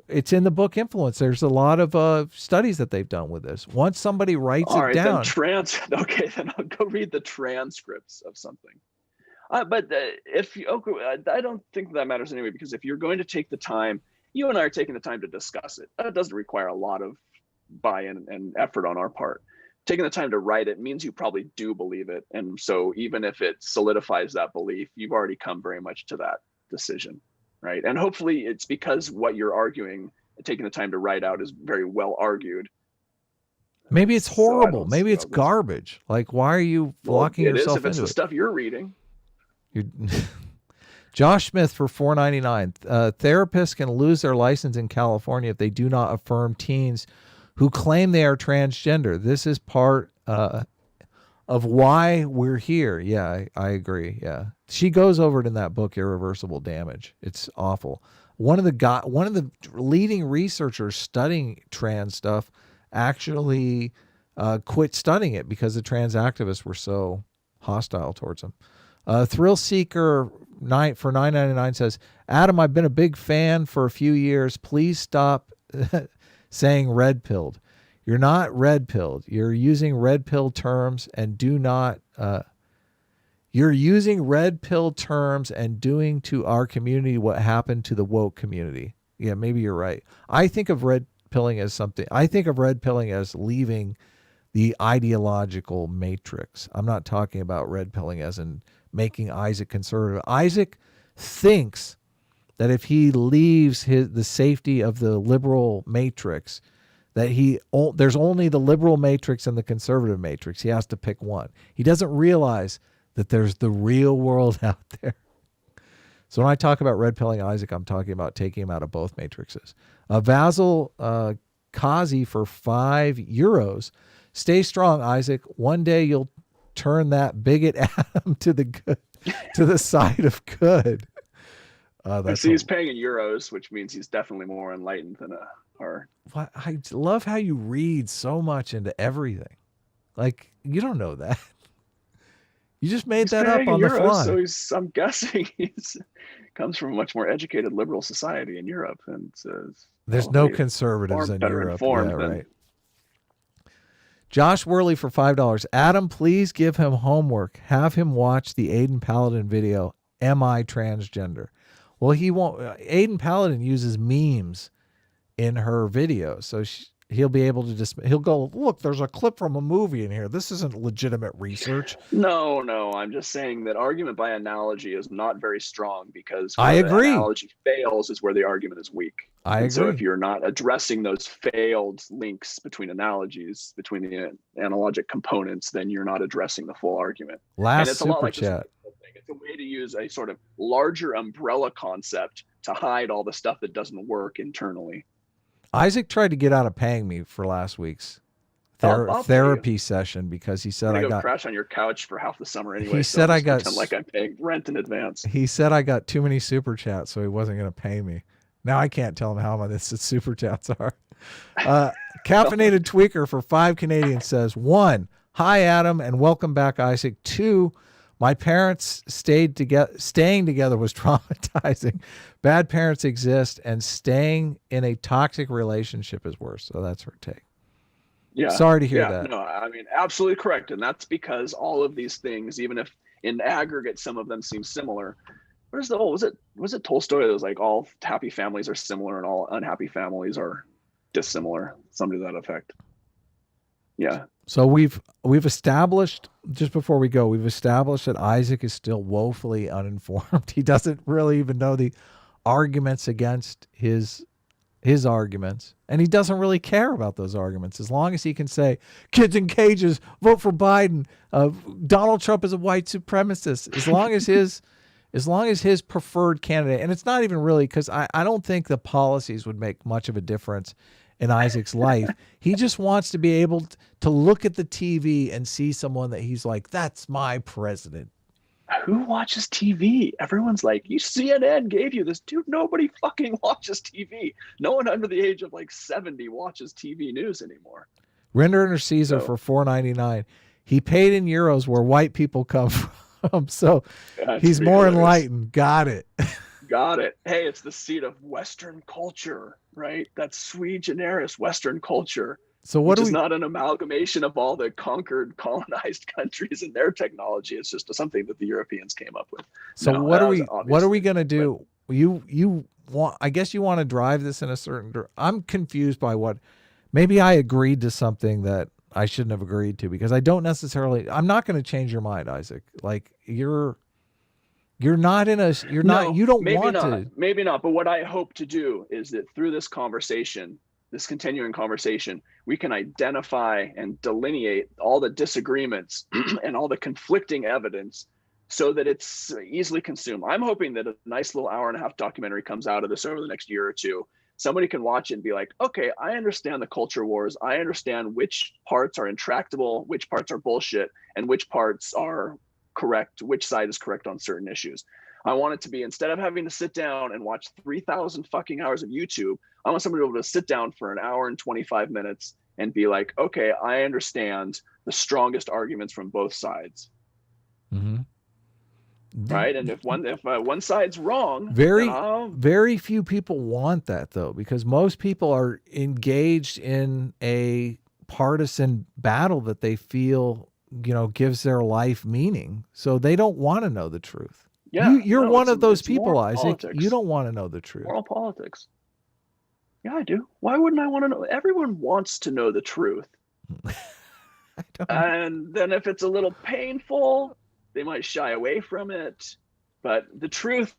It's in the book Influence. There's a lot of studies that they've done with this. Once somebody writes it down. Then I'll go read the transcripts of something. But I don't think that matters anyway, because if you're going to take the time, you and I are taking the time to discuss it. That doesn't require a lot of buy-in and effort on our part. Taking the time to write it means you probably do believe it. And so even if it solidifies that belief, you've already come very much to that decision, right? And hopefully it's because what you're arguing, taking the time to write out, is very well argued. Maybe it's horrible. Maybe it's garbage. Like, why are you locking yourself into it? If it's the stuff you're reading. Josh Smith for $4.99. Therapists can lose their license in California if they do not affirm teens who claim they are transgender. This is part of why we're here. Yeah, I agree. Yeah, she goes over it in that book, Irreversible Damage. It's awful. One of the leading researchers studying trans stuff actually quit studying it because the trans activists were so hostile towards him. Thrill Seeker for $9.99 says, Adam, I've been a big fan for a few years. Please stop saying red pilled. You're not red pilled. You're using red pill terms and you're using red pill terms and doing to our community what happened to the woke community. Yeah, maybe you're right. I think of red pilling as leaving the ideological matrix. I'm not talking about red pilling as in making Isaac conservative. Isaac thinks that if he leaves the safety of the liberal matrix, that there's only the liberal matrix and the conservative matrix. He has to pick one. He doesn't realize that there's the real world out there. So when I talk about red pilling Isaac, I'm talking about taking him out of both matrices. Vasil Kazi for €5. Stay strong, Isaac. One day you'll turn that bigot Adam to the side of good. He's paying in euros, which means he's definitely more enlightened than our. I love how you read so much into everything. Like, you don't know that. You just made that up on the fly. So I'm guessing he's comes from a much more educated liberal society in Europe, and there's no conservatives in Europe. Yeah, right. Josh Worley for $5. Adam, please give him homework. Have him watch the Aiden Paladin video, Am I Transgender? Well, he won't. Aiden Paladin uses memes in her video. So he'll be able to just, he'll go, look, there's a clip from a movie in here. This isn't legitimate research. No, I'm just saying that argument by analogy is not very strong, because I where the agree. analogy fails is where the argument is weak. I agree. So if you're not addressing those failed links between analogies, between the analogic components, then you're not addressing the full argument. Last and it's a lot super like chat. It's a way to use a sort of larger umbrella concept to hide all the stuff that doesn't work internally. Isaac tried to get out of paying me for last week's therapy session because he said I got crash on your couch for half the summer anyway. He said I got like I'm paying rent in advance. He said I got too many super chats, so he wasn't going to pay me. Now I can't tell him how much this super chats are. Caffeinated Tweaker for 5 Canadian says, 1, hi Adam and welcome back Isaac. 2, my parents staying together was traumatizing. Bad parents exist and staying in a toxic relationship is worse. So that's her take. Yeah. Sorry to hear that. No, I mean, absolutely correct. And that's because all of these things, even if in aggregate some of them seem similar, was it Tolstoy that was like all happy families are similar and all unhappy families are dissimilar? Something to that effect. Yeah. So we've established, just before we go, we've established that Isaac is still woefully uninformed. He doesn't really even know the arguments against his arguments, and he doesn't really care about those arguments as long as he can say kids in cages, vote for Biden, Donald Trump is a white supremacist, as long as his preferred candidate. And it's not even really because I don't think the policies would make much of a difference in Isaac's life. He just wants to be able to look at the TV and see someone that he's like, that's my president. Who watches TV? Everyone's like, you CNN gave you this. Dude, nobody fucking watches TV. No one under the age of like 70 watches TV news anymore. Render Caesar for $4.99. He paid in euros where white people come from. So he's more enlightened. Got it. Got it. Hey, it's the seat of Western culture, right? That's sui generis Western culture. So what is not an amalgamation of all the conquered, colonized countries and their technology. It's just something that the Europeans came up with. So what are we going to do? You want, I guess you want to drive this in a certain, I'm confused by maybe I agreed to something that I shouldn't have agreed to, because I don't necessarily, I'm not going to change your mind, Isaac. Like you're not in a, you don't want to. Maybe not. But what I hope to do is that through this conversation, this continuing conversation, we can identify and delineate all the disagreements and all the conflicting evidence so that it's easily consumed. I'm hoping that a nice little hour-and-a-half documentary comes out of this over the next year or two. Somebody can watch it and be like, okay, I understand the culture wars. I understand which parts are intractable, which parts are bullshit, and which parts are correct, which side is correct on certain issues. I want it to be, instead of having to sit down and watch 3,000 fucking hours of YouTube, I want somebody to be able to sit down for an hour and 25 minutes and be like, okay, I understand the strongest arguments from both sides. Mm-hmm. Right. And if one side's wrong, very few people want that though, because most people are engaged in a partisan battle that they feel, gives their life meaning. So they don't want to know the truth. Yeah, you're one of those people, Isaac. Politics. You don't want to know the truth. Moral politics. Yeah, I do. Why wouldn't I want to know? Everyone wants to know the truth. And then if it's a little painful, they might shy away from it. But the truth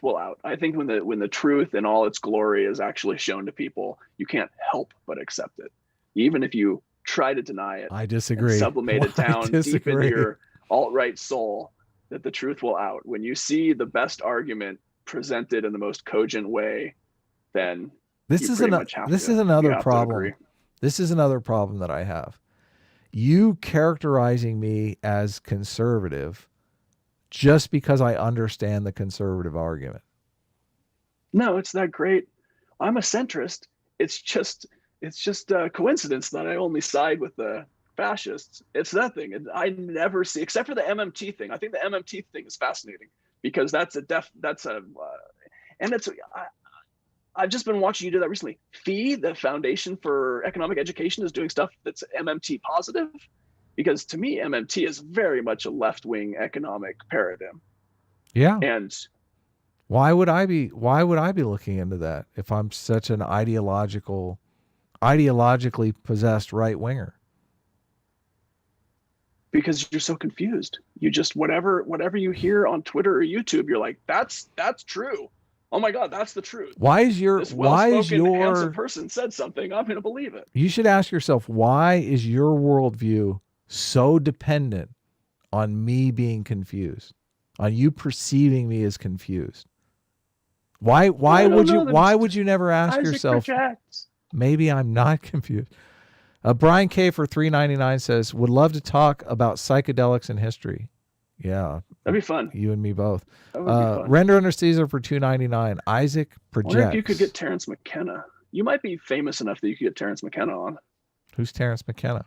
will out. I think when the truth in all its glory is actually shown to people, you can't help but accept it. Even if you try to deny it. I disagree. Sublimate it down deep into your alt-right soul, that the truth will out. When you see the best argument presented in the most cogent way, then this is another problem. This is another problem that I have. You characterizing me as conservative just because I understand the conservative argument. No, it's not great. I'm a centrist. It's just a coincidence that I only side with the fascists. It's nothing. And I never see, except for the MMT thing. I think the MMT thing is fascinating because I've just been watching you do that recently. FEE, the Foundation for Economic Education, is doing stuff that's MMT positive, because to me, MMT is very much a left-wing economic paradigm. Yeah. And why would I be looking into that if I'm such an ideological ideologically possessed right winger? Because you're so confused. You just whatever you hear on Twitter or YouTube, you're like, that's true. Oh my God, that's the truth. This well-spoken, handsome person said something. I'm going to believe it. You should ask yourself, why is your worldview so dependent on me being confused, on you perceiving me as confused? Why would you never ask Isaac yourself, projects. maybe I'm not confused? Brian K for $3.99 says, would love to talk about psychedelics in history. Yeah. That'd be fun. You and me both. That would be fun. Render Under Caesar for $2.99. Isaac projects. I wonder if you could get Terrence McKenna. You might be famous enough that you could get Terrence McKenna on. Who's Terrence McKenna?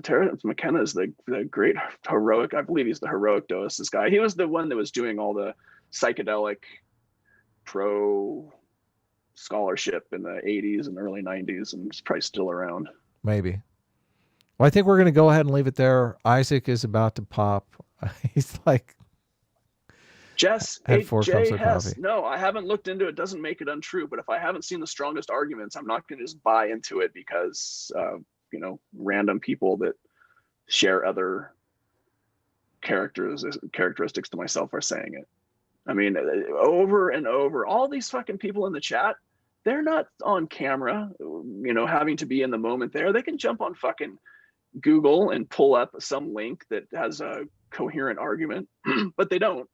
Terrence McKenna is the great heroic, I believe he's the heroic doses guy. He was the one that was doing all the psychedelic pro scholarship in the 80s and early 90s, and he's probably still around. Maybe. Well, I think we're going to go ahead and leave it there. Isaac is about to pop. He's like, Jess, had 4 cups of Hess, coffee. no, I haven't looked into it. Doesn't make it untrue. But if I haven't seen the strongest arguments, I'm not going to just buy into it because, random people that share other characteristics to myself are saying it. I mean, over and over, all these fucking people in the chat, they're not on camera, having to be in the moment there. They can jump on fucking Google and pull up some link that has a coherent argument, but they don't.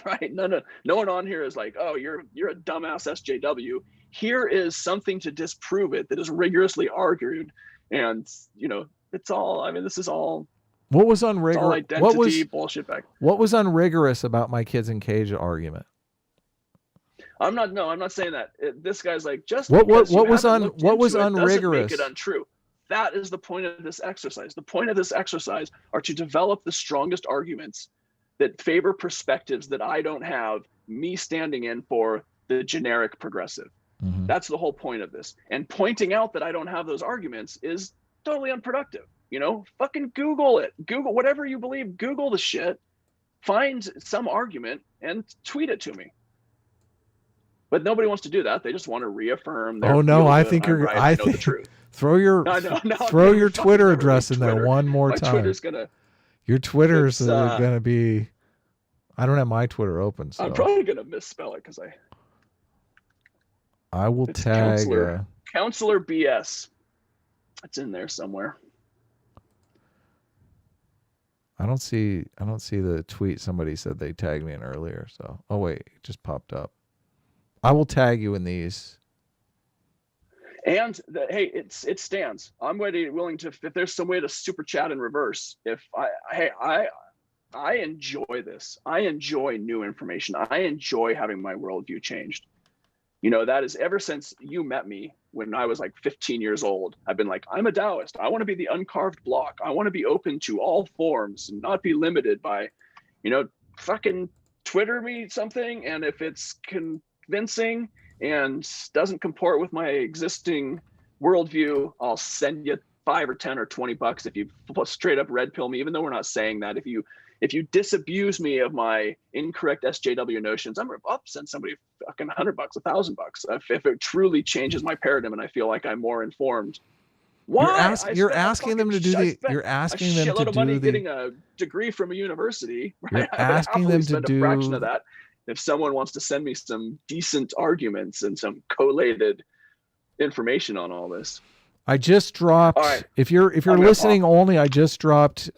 Right? No one on here is like, oh, you're a dumbass SJW. Here is something to disprove it that is rigorously argued, and it's all. I mean, this is all. What was unrigorous? Identity bullshit back. What was unrigorous about my kids in cage argument? I'm not saying that. This guy's like, just what was unrigorous? unrigorous? Doesn't make it untrue. That is the point of this exercise. The point of this exercise are to develop the strongest arguments that favor perspectives that I don't have, me standing in for the generic progressive. Mm-hmm. That's the whole point of this. And pointing out that I don't have those arguments is totally unproductive. Fucking Google it. Google whatever you believe. Google the shit. Find some argument and tweet it to me. But nobody wants to do that. They just want to reaffirm their I think you're right. I know the truth. Throw your Twitter address in there one more time. Twitter's gonna. Your Twitter's gonna be. I don't have my Twitter open, so I'm probably gonna misspell it because I will tag Counselor BS. It's in there somewhere. I don't see the tweet. Somebody said they tagged me in earlier. So, oh wait, it just popped up. I will tag you in these. And hey, it stands. I'm willing to, if there's some way to super chat in reverse. If I enjoy this. I enjoy new information. I enjoy having my worldview changed. That is ever since you met me when I was like 15 years old. I've been like, I'm a Taoist. I want to be the uncarved block. I want to be open to all forms and not be limited by, fucking Twitter me something. And if it's convincing and doesn't comport with my existing worldview, I'll send you $5 or $10 or $20 if you straight up red pill me, even though we're not saying that. If you disabuse me of my incorrect SJW notions, I'll send somebody fucking $100, $1,000 if it truly changes my paradigm and I feel like I'm more informed. Why? You're asking them to do the. You're asking them to do money getting a degree from a university. Right? You're asking them to do a fraction of that. If someone wants to send me some decent arguments and some collated information on all this. I just dropped. Right. If you're listening only, I just dropped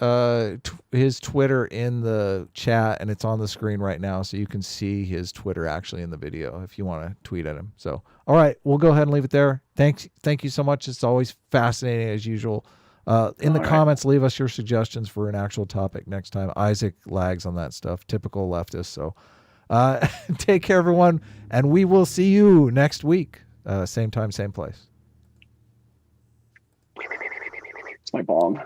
his Twitter in the chat, and it's on the screen right now, so you can see his Twitter actually in the video if you want to tweet at him. So, all right, we'll go ahead and leave it there. Thank you so much. It's always fascinating as usual. In the comments, leave us your suggestions for an actual topic next time. Isaac lags on that stuff. Typical leftist. So, take care, everyone, and we will see you next week. Same time, same place. It's my bong.